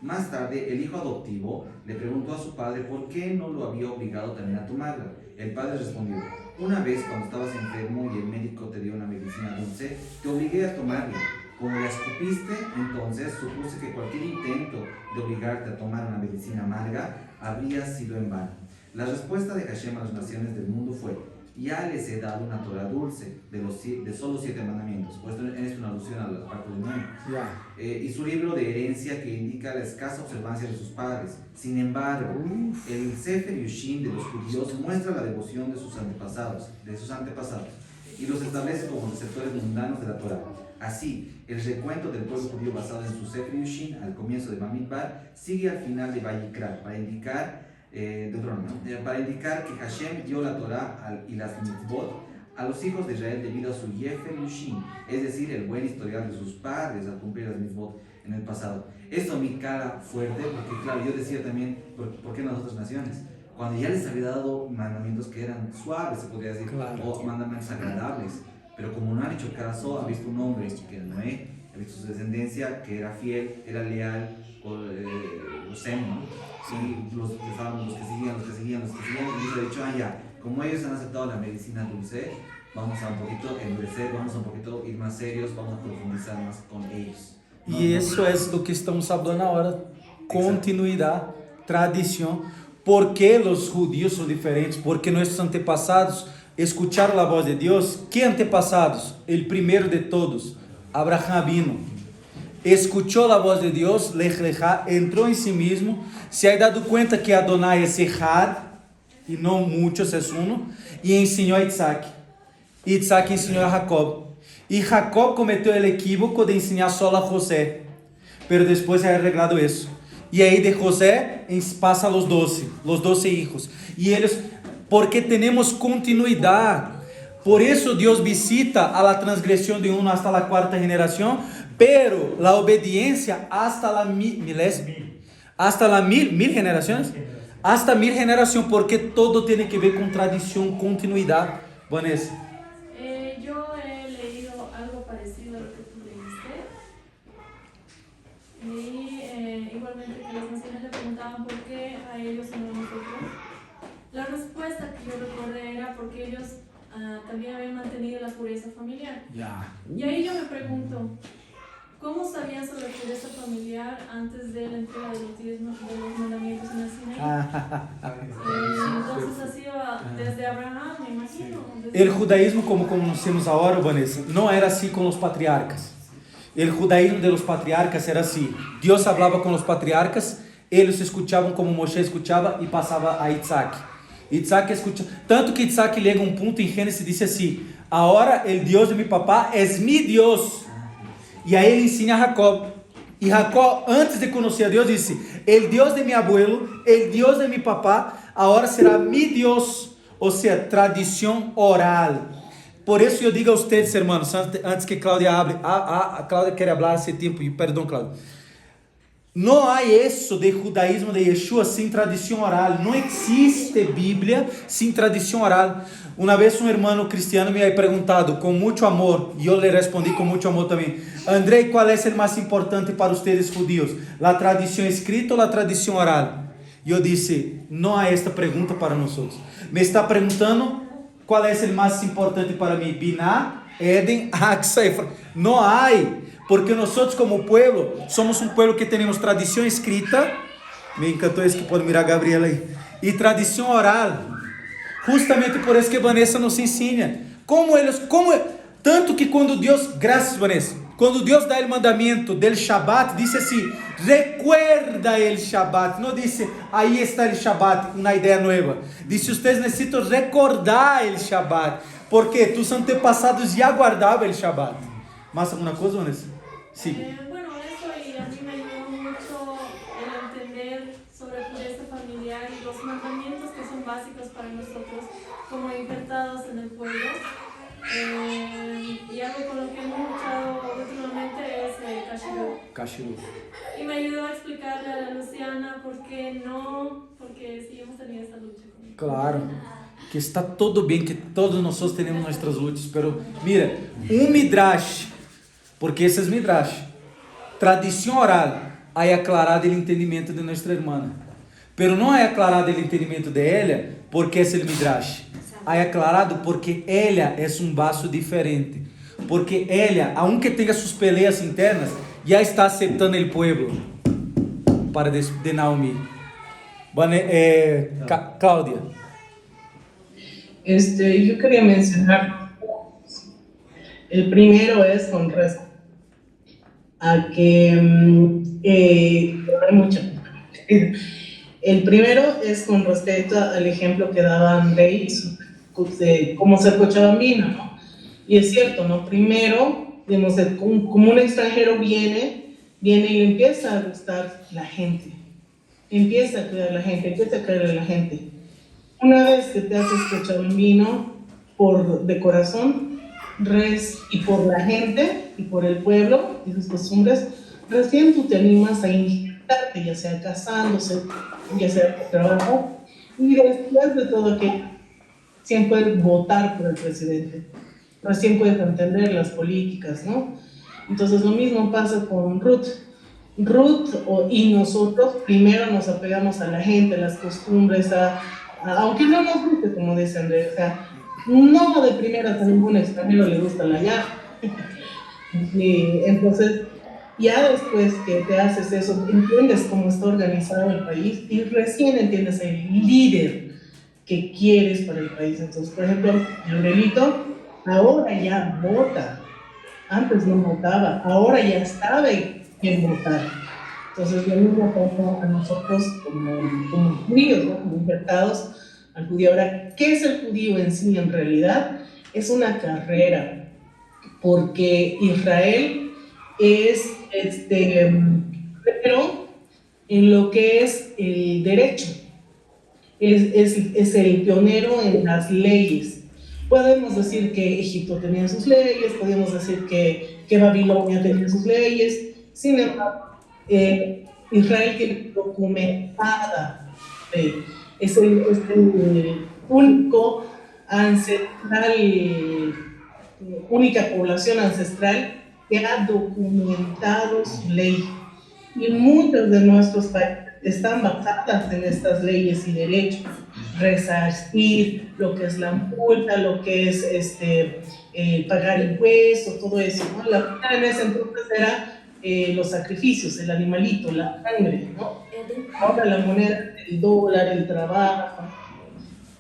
Más tarde, el hijo adoptivo le preguntó a su padre por qué no lo había obligado también a tomarla. El padre respondió: una vez cuando estabas enfermo y el médico te dio una medicina dulce, te obligué a tomarla. Como la escupiste, entonces supuse que cualquier intento de obligarte a tomar una medicina amarga habría sido en vano. La respuesta de Hashem a las naciones del mundo fue: ya les he dado una Torah dulce de solo 7 mandamientos. Pues esto es una alusión a la parte del nombre. Y su libro de herencia, que indica la escasa observancia de sus padres. Sin embargo, el Sefer Yushin de los judíos muestra la devoción de sus antepasados, y los establece como receptores mundanos de la Torah. Así, el recuento del pueblo judío basado en su Sefer Yushin al comienzo de Bamidbar sigue al final de Vayikra para indicar que Hashem dio la Torah y las mitzvot a los hijos de Israel debido a su Yefer Yushin, es decir, el buen historial de sus padres al cumplir las mitzvot en el pasado. Esto me cala fuerte porque, claro, yo decía también: ¿por qué no las otras naciones? Cuando ya les había dado mandamientos que eran suaves, se podría decir, o mandamientos agradables. Pero como no han hecho caso, ha visto un hombre que era Noé, ha visto su descendencia que era fiel, era leal, ¿no? Sí, los que seguían, y les ha dicho: ya, como ellos han aceptado la medicina dulce, vamos a un poquito endurecer, vamos a un poquito ir más serios, vamos a profundizar más con ellos. E isso é do que estamos falando agora: continuidade, tradição. ¿Por qué los judíos son diferentes? Porque nuestros antepasados escucharon la voz de Dios. ¿Qué antepasados? El primero de todos, Abraham vino, escuchó la voz de Dios, Lech Lechá, entró en sí mismo, se ha dado cuenta que Adonai es Echad, y no muchos, es uno, y enseñó a Isaac. Isaac enseñó a Jacob. Y Jacob cometió el equívoco de enseñar solo a José, pero después ha arreglado eso. Y ahí de José pasa los 12 hijos. Y ellos, porque tenemos continuidad. Por eso Dios visita a la transgresión de uno hasta la 4ª generación, pero la obediencia hasta la mil generaciones. Hasta 1000 generaciones, porque todo tiene que ver con tradición, continuidad. Vanessa. Yo he leído algo parecido a lo que tú leíste. Y igualmente que las naciones le preguntaban por qué a ellos y no a nosotros. La respuesta que yo recordé era porque ellos también habían mantenido la pureza familiar. Y ahí yo me pregunto, ¿cómo sabían sobre la pureza familiar antes de la entrega de los mandamientos en el Sinaí? Entonces ha sido desde Abraham, me imagino. El judaísmo, como conocemos ahora, Vanessa, no era así con los patriarcas. El judaísmo de los patriarcas era así. Dios hablaba con los patriarcas, ellos escuchaban como Moshe escuchaba y pasaba a Isaac. Isaac escucha, tanto que Isaac llega a un punto en Génesis y dice así: ahora el Dios de mi papá es mi Dios. Y ahí él enseña a Jacob. Y Jacob, antes de conocer a Dios, dice: el Dios de mi abuelo, el Dios de mi papá, ahora será mi Dios. O sea, tradición oral. Por eso yo digo a ustedes, hermanos, antes que Claudia hable, Claudia quiere hablar hace tiempo, y perdón, Claudia. No hay eso de judaísmo de Yeshua sin tradición oral. No existe Biblia sin tradición oral. Una vez un hermano cristiano me ha preguntado con mucho amor, y yo le respondí con mucho amor también: André, ¿cuál es el más importante para ustedes judíos? ¿La tradición escrita o la tradición oral? E eu disse, não há esta pergunta para nós. Me está perguntando qual é o mais importante para mim, Biná, Eden, Axa, Efra. Não há, porque nós como pueblo, somos um pueblo que temos tradição escrita, me encantou isso que pode mirar a Gabriela aí, e tradição oral, justamente por isso que Vanessa nos ensina, tanto que quando Deus, graças Vanessa, quando Deus dá o mandamento del Shabbat, disse assim, recuerda el Shabbat, não disse, aí está el Shabbat, uma ideia nova, disse, vocês necessitam recordar el Shabbat, porque tus antepassados já guardavam el Shabbat. ¿Más alguna cosa, Vanessa? Sí. Bueno, eso y a mí me ayudó mucho el entender sobre pureza familiar y los mandamientos que son básicos para nosotros como injertados en el pueblo. Y algo con lo que hemos luchado últimamente es Kashrut. Y me ayudó a explicarle a la Luciana por qué no, porque sí hemos tenido esta lucha. Claro, que está todo bem, que todos nós temos nossas lutas, pero mira, midrash, porque esse é midrash, tradição oral, aí aclarado o entendimento de nossa irmã, pero não é aclarado o entendimento de ela, porque é o midrash, aí aclarado porque ela é vaso diferente, porque ela, aunque tenha suas peleas internas, já está aceitando o povo, para de Naomi. Cláudia. Yo quería mencionar, el primero es con respecto a que hay mucho. El primero es con respecto al ejemplo que daba Andrei de cómo ser cochabambino, ¿no? Y es cierto, ¿no? Primero, digamos, como un extranjero viene y le empieza a gustar la gente, empieza a cuidar a la gente, empieza a querer a la gente. Una vez que te haces cochabambino de corazón, y por la gente y por el pueblo y sus costumbres, recién tú te animas a injertarte, ya sea casándose, ya sea por trabajo, y después de todo que recién puedes votar por el presidente, recién puedes entender las políticas, ¿no? Entonces lo mismo pasa con Ruth. Y nosotros primero nos apegamos a la gente, a las costumbres, aunque no nos guste, como dice Andrés, o sea, no de primeras a ningún extranjero le gusta la llave. Y entonces, ya después que te haces eso, entiendes cómo está organizado el país y recién entiendes el líder que quieres para el país. Entonces, por ejemplo, Gabrielito ahora ya vota, antes no votaba, ahora ya sabe quién votar. Entonces, lo mismo pasa a nosotros como judíos, ¿no? Como injertados al judío. Ahora, ¿qué es el judío en sí? En realidad, es una carrera, porque Israel es, pero en lo que es el derecho, es el pionero en las leyes. Podemos decir que Egipto tenía sus leyes, podemos decir que Babilonia tenía sus leyes, sin embargo, Israel tiene documentada ley. Es el único ancestral, única población ancestral que ha documentado su ley. Y muchos de nuestros países están basadas en estas leyes y derechos. Resarcir, lo que es la multa, lo que es pagar impuestos, todo eso, ¿no? La multa en ese entonces era los sacrificios, el animalito, la sangre, ¿no? Ahora la moneda, el dólar, el trabajo.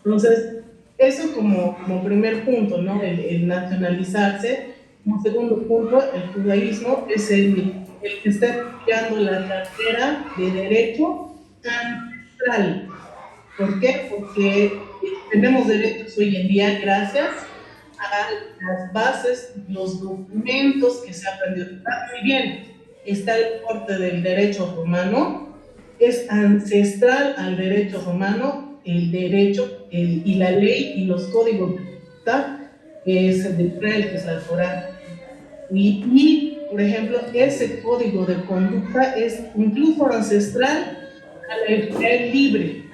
Entonces, eso como primer punto, ¿no? El nacionalizarse. Como segundo punto, el judaísmo es el que está estudiando la carrera de derecho ancestral. ¿Por qué? Porque tenemos derechos hoy en día gracias a las bases, los documentos que se han aprendido. Muy bien, está el corte del derecho romano, es ancestral al derecho romano, el derecho y la ley y los códigos de conducta, es el de Israel, que es la Torá. Y, por ejemplo, ese código de conducta es incluso ancestral al Israel libre.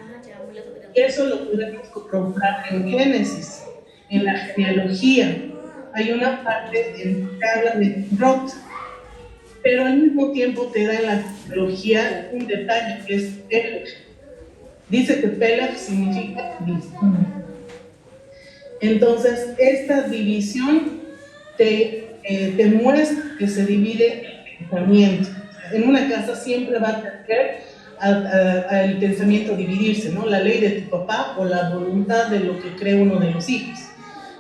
Eso lo podemos comprobar en Génesis, en la genealogía. Hay una parte que habla de Roth, pero al mismo tiempo te da en la genealogía un detalle que es Dice que Pelech significa división. Entonces, esta división te muestra que se divide el pensamiento. En una casa siempre va a tener al pensamiento dividirse, ¿no? La ley de tu papá o la voluntad de lo que cree uno de los hijos.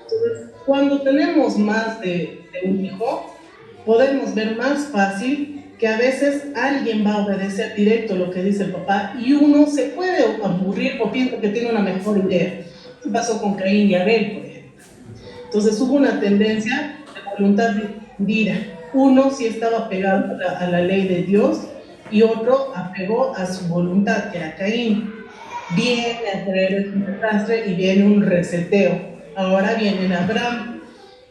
Entonces, cuando tenemos más de un hijo, podemos ver más fácil que a veces alguien va a obedecer directo lo que dice el papá y uno se puede aburrir o piensa que tiene una mejor idea. ¿Qué pasó con Caín y Abel, por ejemplo? Entonces hubo una tendencia de voluntad dividida. Uno sí estaba pegado a la ley de Dios y otro apegó a su voluntad, que era Caín. Viene a traer un desastre y viene un reseteo. Ahora viene Abraham.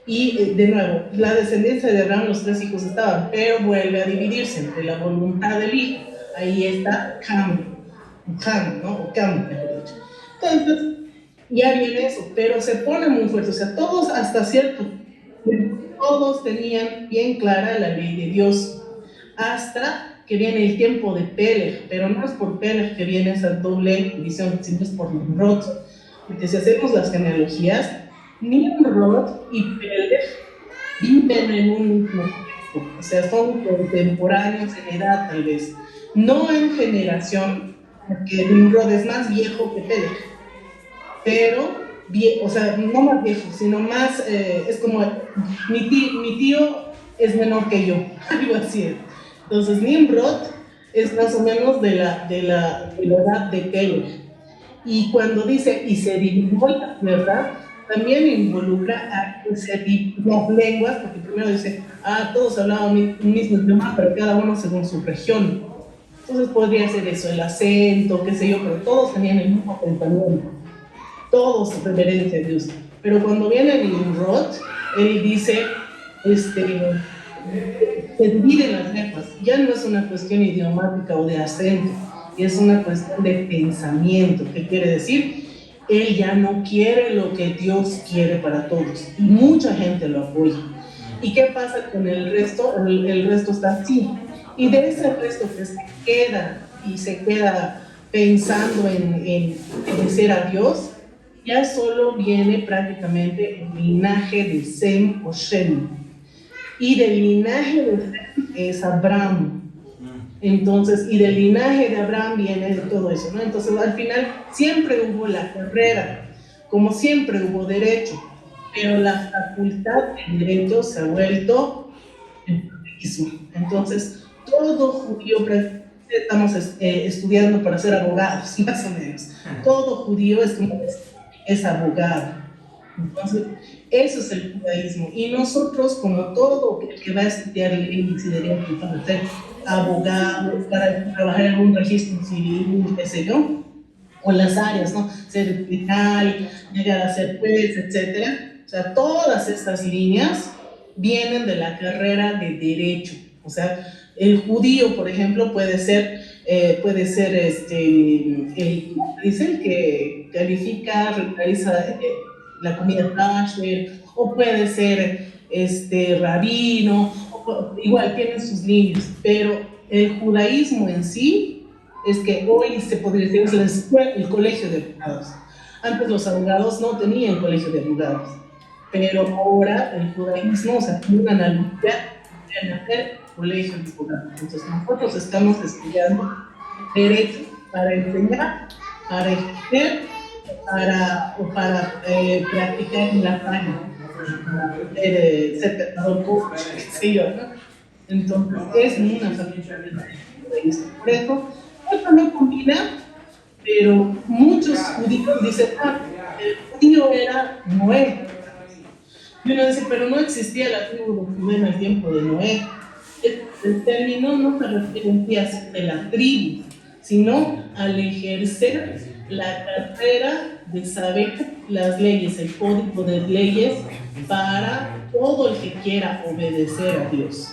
Y de nuevo, la descendencia de Abraham, los 3 hijos estaban, pero vuelve a dividirse entre la voluntad del hijo. Ahí está Cam, ¿no? O Cam, mejor dicho. Entonces, ya viene eso, pero se pone muy fuerte. O sea, todos hasta cierto punto, todos tenían bien clara la ley de Dios, hasta que viene el tiempo de Pelech, pero no es por Pelech que viene esa doble división, sino es por Nimrod. Porque si hacemos las genealogías, Nimrod y Pelech viven en un mismo tiempo, o sea, son contemporáneos en edad tal vez, no en generación, porque Nimrod es más viejo que Pelech, pero, o sea, no más viejo, sino más, es como, mi tío es menor que yo, algo así. Entonces Nimrod es más o menos de la edad de Pelech, y cuando dice, y se dividió la tierra, también involucra a las lenguas, porque primero dice, todos hablaban un mismo idioma, pero cada uno según su región. Entonces podría ser eso, el acento, qué sé yo, pero todos tenían el mismo pensamiento, todos reverencia a Dios. Pero cuando viene Nimrod, él dice, se dividen las lenguas, ya no es una cuestión idiomática o de acento, es una cuestión de pensamiento. ¿Qué quiere decir? Él ya no quiere lo que Dios quiere para todos, y mucha gente lo apoya. ¿Y qué pasa con el resto? El resto está así, y de ese resto que se queda pensando en obedecer a Dios, ya solo viene prácticamente el linaje de Sem o Shem, y del linaje de Sem es Abraham. Entonces, y del linaje de Abraham viene todo eso, ¿no? Entonces, al final, siempre hubo la carrera, como siempre hubo derecho, pero la facultad de derecho se ha vuelto el judaísmo. Entonces, todo judío, estamos estudiando para ser abogados, más o menos. Todo judío es abogado. Entonces, eso es el judaísmo. Y nosotros, como todo el que va a estudiar leyes y derecho para ser abogado, para trabajar en un registro civil, qué sé yo, o las áreas, ¿no? Ser fiscal, llegar a ser juez, etcétera. O sea, todas estas líneas vienen de la carrera de derecho. O sea, el judío, por ejemplo, puede ser el que califica, realiza la comida kosher, o puede ser rabino, igual tienen sus líneas, pero el judaísmo en sí es que hoy se podría decir es el colegio de abogados. Antes los abogados no tenían colegio de abogados, pero ahora el judaísmo, o sea, tiene una analogía de hacer colegio de abogados. Entonces nosotros estamos estudiando derecho para enseñar, para ejercer, para practicar en la práctica, ser pensador público, qué sé yo, ¿no? Entonces es una facultad de derecho. Por eso, esto no combina, pero muchos judíos dicen, el judío era Noé. Y uno dice, pero no existía la tribu de Judá en el tiempo de Noé. El término no se refiere en sí a de la tribu, sino al ejercer la carrera de saber las leyes, el código de leyes para todo el que quiera obedecer a Dios.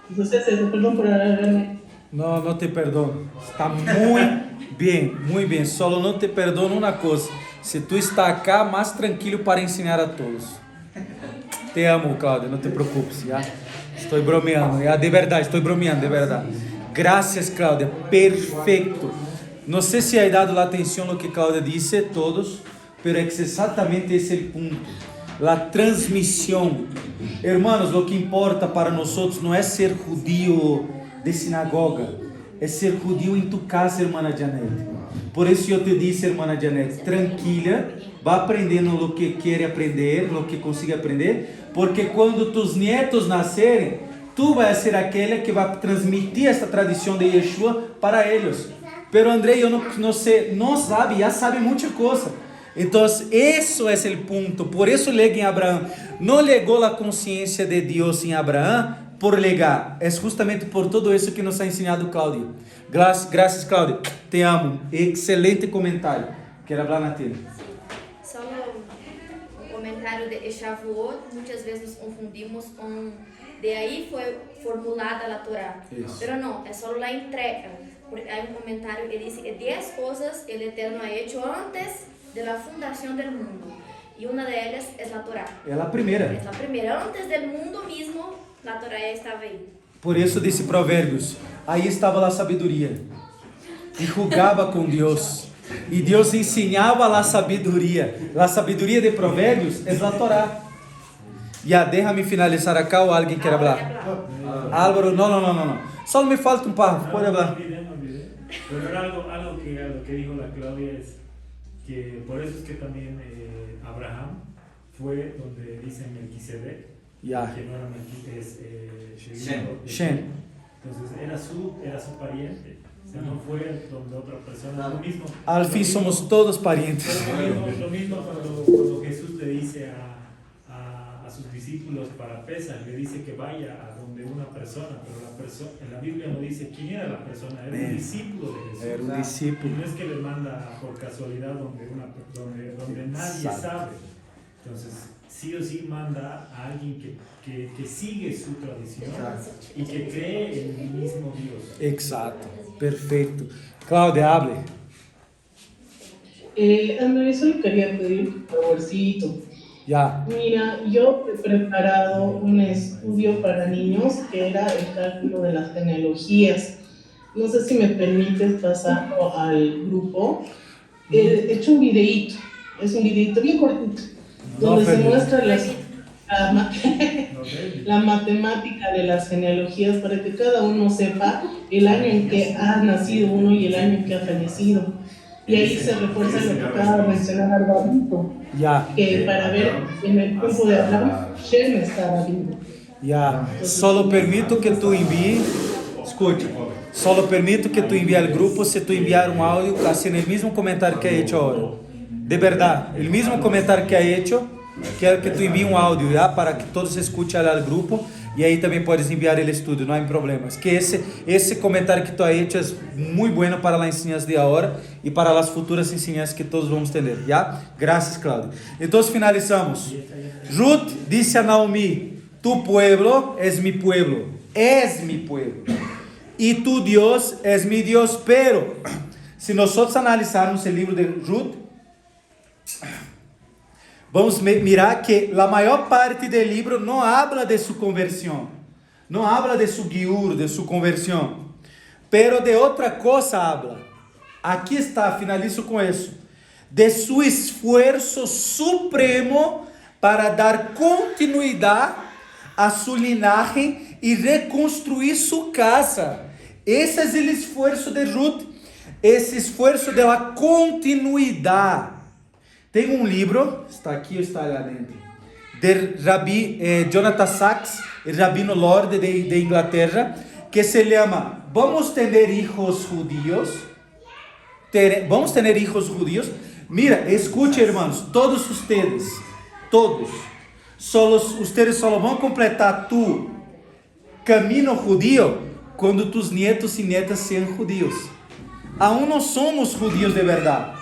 Entonces, perdón por alargarme. No, no te perdono. Está muy bien. Solo no te perdono una cosa. Si tú estás acá, más tranquilo para enseñar a todos. Te amo, Claudia, no te preocupes, ¿ya? Estoy bromeando, ¿ya? De verdad, estoy bromeando, de verdad. Gracias, Claudia. Perfecto. No sé si hay dado la atención a lo que Claudia dice, todos, pero es exactamente ese el punto. La transmisión. Hermanos, lo que importa para nosotros no es ser judío de sinagoga, es ser judío en tu casa, hermana Janet. Por eso yo te dije, hermana Janet, tranquila, va aprendiendo lo que quiere aprender, lo que consigue aprender, porque cuando tus nietos nacerem, tú vas a ser aquella que va a transmitir esta tradición de Yeshua para ellos. Pero André, yo no sé, no sabe, ya sabe mucha cosa. Entonces, eso es el punto. Por eso lega en Abraham. No legó la conciencia de Dios en Abraham por legar. Es justamente por todo eso que nos ha enseñado Claudio. Gracias, Claudio. Te amo. Excelente comentario. Quero hablar na tela. Solo un comentario de Shavuot. Muchas veces nos confundimos con... De ahí fue formulada la Torah. Eso. Pero no, es solo la entrega. Porque hay un comentario que dice que 10 cosas el Eterno ha hecho antes de la fundación del mundo. Y una de ellas es la Torah. É a primeira. Es la primera. Antes del mundo mismo, la Torah ya estaba ahí. Por isso disse Provérbios, aí estava a sabedoria, e jugava com Deus, e Deus ensinava a sabedoria. A sabedoria de Provérbios é a Torá. Ya, déjame finalizar acá ou alguém quer falar? Álvaro, não. Só me falta um párrafo, pode falar. No olvidé. Pero algo que dijo la Claudia es que por eso es que también Abraham fue donde dice Melquisedec, Ya. que no era Melquisedec, Shem. Entonces era su pariente. O sea, no fue donde otra persona. Lo mismo. Al fin somos todos parientes. Lo mismo cuando Jesús le dice a sus discípulos para Pesach, le dice que vaya a donde una persona, pero en la Biblia no dice quién era la persona, era un discípulo de Jesús. Era un discípulo. Y no es que le manda por casualidad donde nadie sabe. Entonces, sí o sí manda a alguien que sigue su tradición y que cree en el mismo Dios. Exacto, perfeito. Cláudia, hable. Andrés, solo quería pedir un favorcito. Ya. Mira, yo he preparado un estudio para niños que era el cálculo de las genealogías. No sé si me permites pasarlo al grupo. He hecho un videíto, es un videíto bien cortito, donde se muestra la matemática de las genealogías para que cada uno sepa el año en que ha nacido uno y el año en que ha fallecido. Y ahí se refuerza lo que acaba de mencionar Alvarito, Ya. que para ver en el tiempo de Abraham, Shem estaba vivo. Ya. Solo permito que tu envíe. Escute. Solo permito que tu envíe al grupo se tu enviar um áudio haciendo el mismo comentario que ha hecho ahora. De verdad, el mismo comentario que ha hecho, quero que tu envíe um áudio ya para que todos escuchen al grupo. E aí também podes enviar el estudio, não há problemas. Que esse comentário que tu has hecho é muito bueno para a enseñanza de agora e para as futuras enseñanzas que todos vamos ter, ¿ya? Gracias, Claudio. Então finalizamos. Ruth disse a Naomi, tu pueblo es mi pueblo, e tu Dios es mi Dios. Pero, se nós analisarmos o livro de Ruth, vamos mirar que a maior parte do livro não habla de sua conversão, não habla de su giur, de sua conversão, pero de outra coisa habla. Aqui está, finalizo com isso, de su esforço supremo para dar continuidade a sua linhagem e reconstruir sua casa. Esse é o esforço de Ruth, esse esforço de la continuidade. Tem um livro, está aqui ou está lá dentro, de Rabbi Jonathan Sacks, el rabino Lorde de Inglaterra, que se chama Vamos ter hijos judíos? Vamos ter hijos judíos? Mira, escute, hermanos, todos ustedes, ustedes só vão completar tu caminho judío quando tus nietos e netas sejam judíos. Aún não somos judíos de verdade.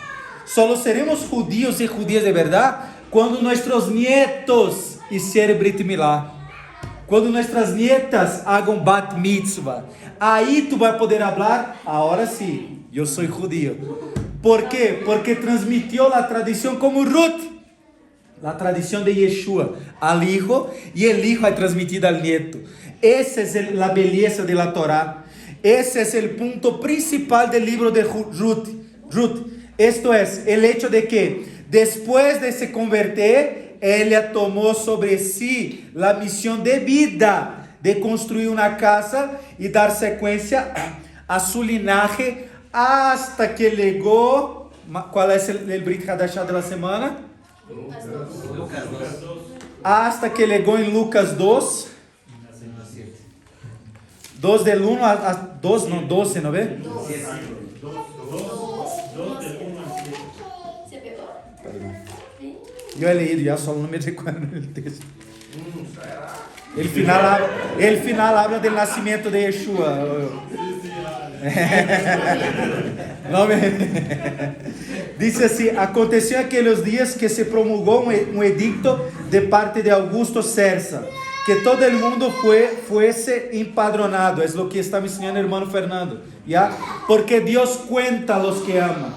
Solo seremos judíos e judías de verdade quando nossos nietos hicieron Brit Milá, quando nossas nietas hagam Bat Mitzvah. Aí tu vai poder falar, agora sim, eu sou judío. ¿Por quê? Porque transmitió a tradição como Ruth, a tradição de Yeshua al hijo, e o hijo é transmitido al nieto. Essa é a beleza de la Torá. Ese es el punto principal del libro de Ruth. Esto es, el hecho de que después de se convertir, ella tomó sobre sí la misión de vida de construir una casa y dar secuencia a su linaje hasta que llegó. ¿Cuál es el Brit Hadashah de la semana? Lucas 2. Hasta que llegó en Lucas 2. 2 del 1 a 2, no, 12, ¿no ve? 2 del 1 al 7. ¿Se pegó? Yo he leído, ya solo no me recuerdo el texto. El final habla del nacimiento de Yeshua. No Dice así: aconteció aquellos días que se promulgó un edicto de parte de Augusto César, que todo el mundo fuese empadronado. Es lo que está me enseñando el hermano Fernando, ¿ya? Porque Dios cuenta a los que aman.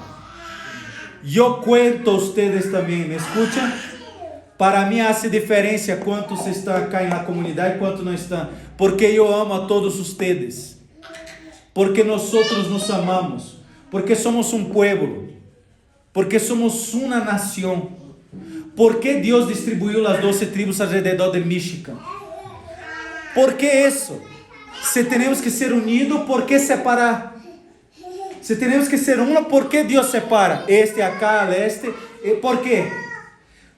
Yo cuento a ustedes también, ¿me escuchan? Para mí hace diferencia cuántos están acá en la comunidad y cuántos no están, porque yo amo a todos ustedes, porque nosotros nos amamos, porque somos un pueblo, porque somos una nación. ¿Por qué Dios distribuyó las 12 tribus alrededor de Michigan? ¿Por qué eso? Si tenemos que ser unidos, ¿por qué separar? Si tenemos que ser uno, ¿por qué Dios separa? Este acá, al este. ¿Por qué?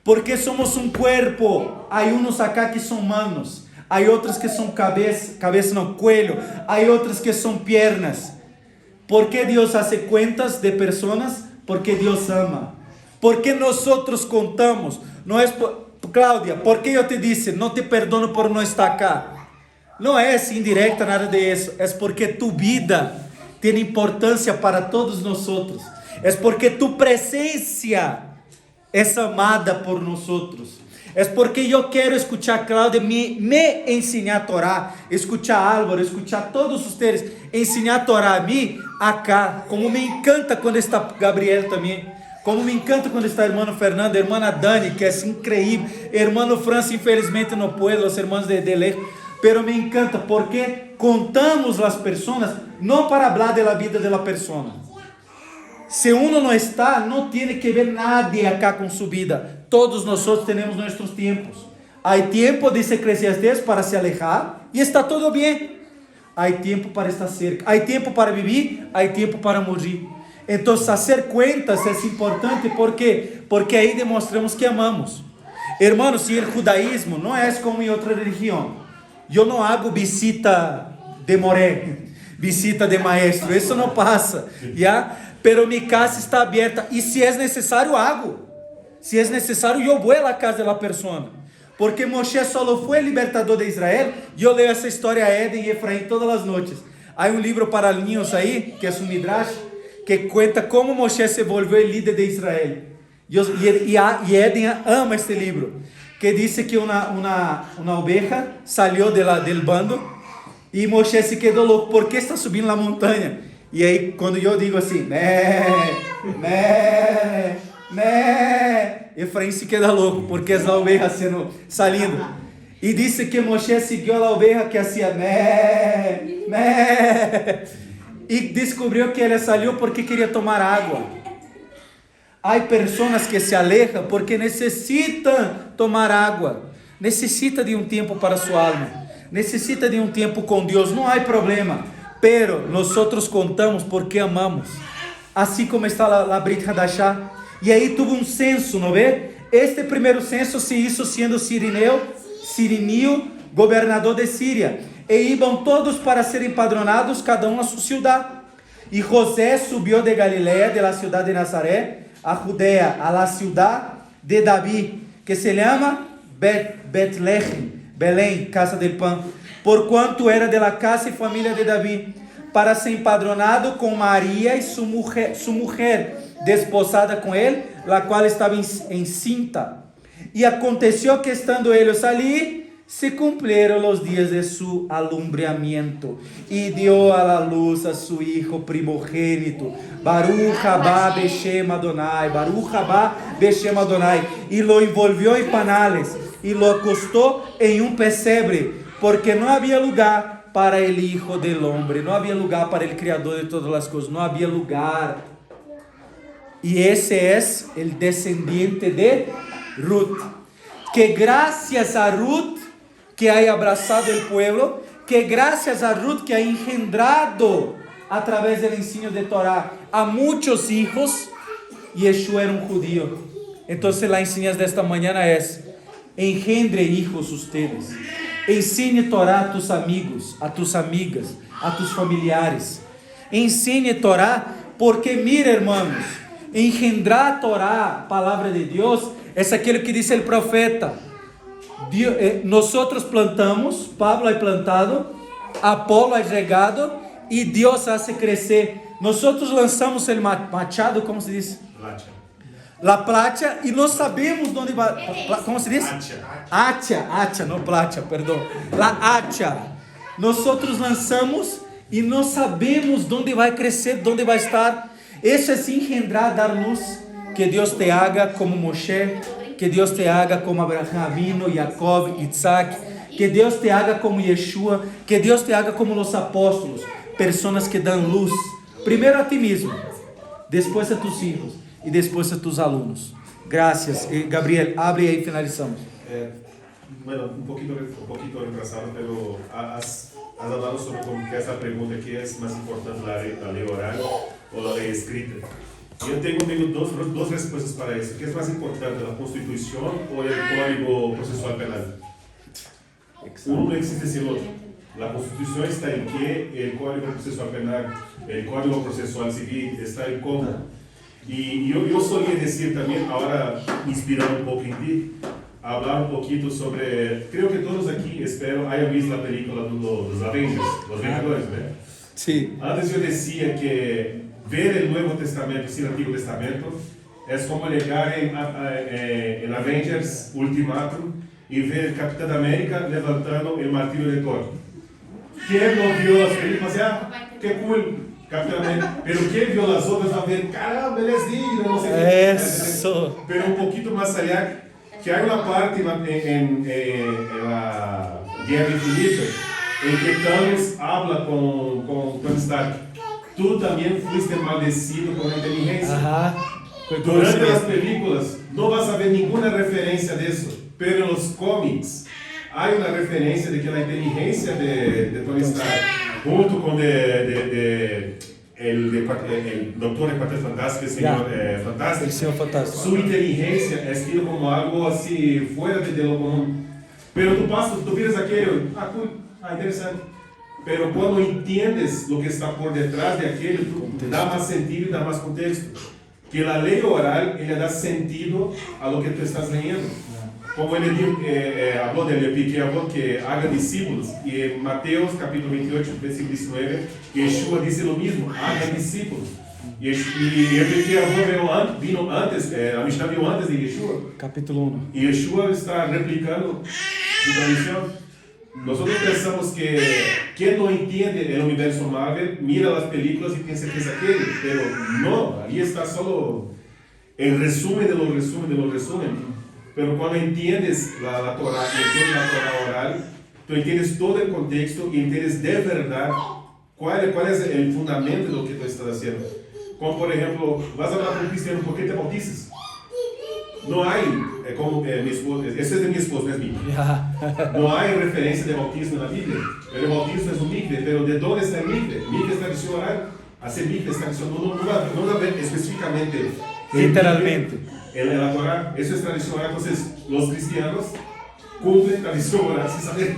Porque somos un cuerpo. Hay unos acá que son manos, hay otros que son cabeza no, cuello, hay otros que son piernas. ¿Por qué Dios hace cuentas de personas? Porque Dios ama. Porque nosotros contamos. No es Claudia, ¿por qué yo te dice no te perdono por no estar acá? No es indirecta nada de eso. Es porque tu vida tiene importancia para todos nosotros. Es porque tu presencia es amada por nosotros. Es porque yo quiero escuchar a Claudia me enseñar a Torah, escuchar a Álvaro, escuchar a todos ustedes, enseñar a Torah a mí acá. Como me encanta cuando está Gabriel también. Como me encanta quando está hermano Fernando, hermana Dani, que é incrível, hermano Francis, infelizmente não pode, os irmãos de lejos, pero me encanta porque contamos as pessoas não para falar da vida da pessoa. Se uno não está, não tem que ver nadie acá com sua vida. Todos nós temos nossos tempos. Há tempo, diz Eclesiastes, para se alejar e está tudo bem. Há tempo para estar cerca, há tempo para viver, há tempo para morrer. Então, fazer cuentas é importante porque aí demonstramos que amamos. Hermanos, se o judaísmo não é como em outra religião, eu não hago visita de moré, visita de maestro, isso não passa, já? Pero minha casa está aberta e se é necessário, hago. Se é necessário, eu vou à casa da pessoa. Porque Moshe só foi libertador de Israel. E eu leio essa história a Eden e Efraim todas as noites. Há livro para niños aí, que é um Midrash, que cuenta como Moshe se volvió el líder de Israel. Y Eden ama este libro, que dice que una oveja salió del bando y Moshe se quedó loco. ¿Por qué está subiendo la montaña? Y ahí cuando yo digo así, Efraín se queda loco porque es la oveja saliendo. Y dice que Moshe siguió a la oveja que hacía e descobriu que ela saiu porque queria tomar água. Há pessoas que se alejam porque necessitam tomar água, necessita de tempo para sua alma, necessita de tempo com Deus. Não há problema, pero nós contamos porque amamos. Assim como está a Brit Hadashah. E aí tuvo censo, não vê? Este primeiro censo se hizo sendo Cirineu, governador de Síria. E iban todos para ser empadronados, cada a sua cidade. E José subiu de Galileia, de la ciudad de Nazaret, a Judea, a la ciudad de David, que se llama Betlehem, Belém, casa del pan, por quanto era de la casa e família de David, para ser empadronado com Maria e su mujer, desposada com ele, la qual estava encinta. E aconteceu que estando eles ali, se cumplieron los días de su alumbramiento y dio a la luz a su hijo primogénito, Baruch haba Beshem Adonai, Baruch haba Beshem Adonai, y lo envolvió en panales y lo acostó en un pesebre, porque no había lugar para el Hijo del Hombre, no había lugar para el Creador de todas las cosas, no había lugar. Y ese es el descendiente de Ruth. Que gracias a Ruth que haya abrazado el pueblo, que gracias a Ruth que ha engendrado a través del ensino de Torah a muchos hijos, Yeshua era un judío. Entonces la enseñanza de esta mañana es: engendre hijos ustedes, enseñe Torah a tus amigos, a tus amigas, a tus familiares. Enseñe Torah, porque mira, hermanos, engendrar Torah, palavra de Deus, é aquilo que disse o profeta. Nosotros plantamos, Pablo ha plantado, Apolo ha regado e Deus hace crescer. Nosotros lançamos o machado, como se diz? La placha, e não sabemos onde vai. Como se diz? Acha, não placha, perdão. La acha. Nosotros lançamos e não sabemos onde vai crescer, onde vai estar. Isso é engendrar, dar luz. Que Deus te haga como Moshe, que Deus te haga como Abraham Avino, Jacob, Isaac, que Deus te haga como Yeshua, que Deus te haga como os apóstolos, pessoas que dão luz, primeiro a ti mesmo, depois a tus hijos e depois a tus alunos. Gracias. Gabriel, abre aí e finalizamos. Bueno, un poquito retrasado, pero has hablado sobre como que esa pregunta que es más importante, la ley oral o la ley escrita. Yo tengo dos respuestas para eso. ¿Qué es más importante, la Constitución o el Código Processual Penal? Uno no existe sin el otro. La Constitución está en que el Código Processual Penal, el Código Processual Civil está en cómo. Y yo solía decir también, ahora inspirado un poco en ti, hablar un poquito sobre, creo que todos aquí, espero, hayan visto la película de los Avengers, los Vengadores, ¿no? Sí. Antes yo decía que ver el Nuevo Testamento sin el Antiguo Testamento es como llegar en Avengers Ultimatum y ver el Capitán América levantando el martillo de Thor. ¿Quién no vio las películas? ¡Qué cool! Capitán América. Pero ¿quién vio las otras? Va a ver, caramba, él es digno, no sé qué. Eso. Pero un poquito más allá, que hay una parte en la Guerra Infinita en que Thanos habla con Tony Stark. Tú también fuiste maldecido con la inteligencia. Ajá. Durante las películas no vas a ver ninguna referencia de eso, pero en los cómics hay una referencia de que la inteligencia de Tony Stark, junto con el Doctor Cuarteto Fantástico, el Señor Fantástico, El Señor Fantástico. su inteligencia es tido como algo así fuera de lo común. Pero tú miras aquello, cool, interesante. Pero cuando entiendes lo que está por detrás de aquello, da más sentido y da más contexto. Que la ley oral, ella da sentido a lo que tú estás leyendo. Como él habló del que haga discípulos. Y en Mateos capítulo 28, versículo 19, Yeshua dice lo mismo, haga discípulos. Y el vino antes, la Mishnah vino antes de Yeshua. Capítulo 1. Y Yeshua está replicando su tradición. Nosotros pensamos que quien no entiende el universo Marvel mira las películas y piensa que es aquello, pero no, ahí está solo el resumen de los resúmenes. Pero cuando entiendes la Torah, entiendes la Torah oral, tú entiendes todo el contexto y entiendes de verdad cuál es el fundamento de lo que tú estás haciendo. Como por ejemplo, vas a hablar con un cristiano, ¿por qué te bautizas? No hay, como mi esposa, eso es de mi esposa, no es mío. No hay referencia de bautismo en la Biblia. El bautismo es un mikve, pero ¿de dónde está el mikve? Mikve es tradición oral. Hacer mikve es tradición, no la ven específicamente. Literalmente. En la Torah, eso es tradición oral. Entonces, los cristianos cumplen tradición oral sin saber.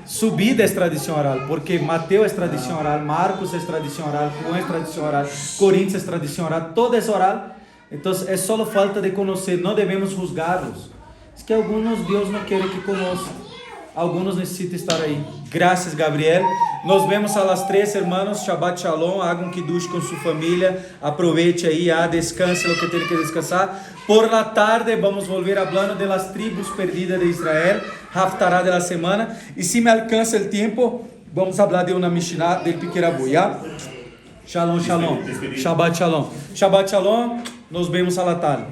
Su vida es tradición oral, porque Mateo es tradición oral, Marcos es tradición oral, Juan es tradición oral, Coríntios es tradición oral, todo es oral. Entonces es solo falta de conocer, no debemos juzgarlos. Es que algunos Dios no quiere que conozcan, algunos necesitan estar ahí. Gracias, Gabriel. Nos vemos a las 3, hermanos. Shabbat Shalom, haga un kiddush con su familia, aproveche ahí, descanse lo que tiene que descansar. Por la tarde vamos a volver hablando de las tribus perdidas de Israel, Haftarah de la semana. Y si me alcanza el tiempo, vamos a hablar de una Mishnah del Piquerabu, ¿ya? Shalom, shalom. Shabbat Shalom. Shabbat Shalom. Nos vemos a la tarde.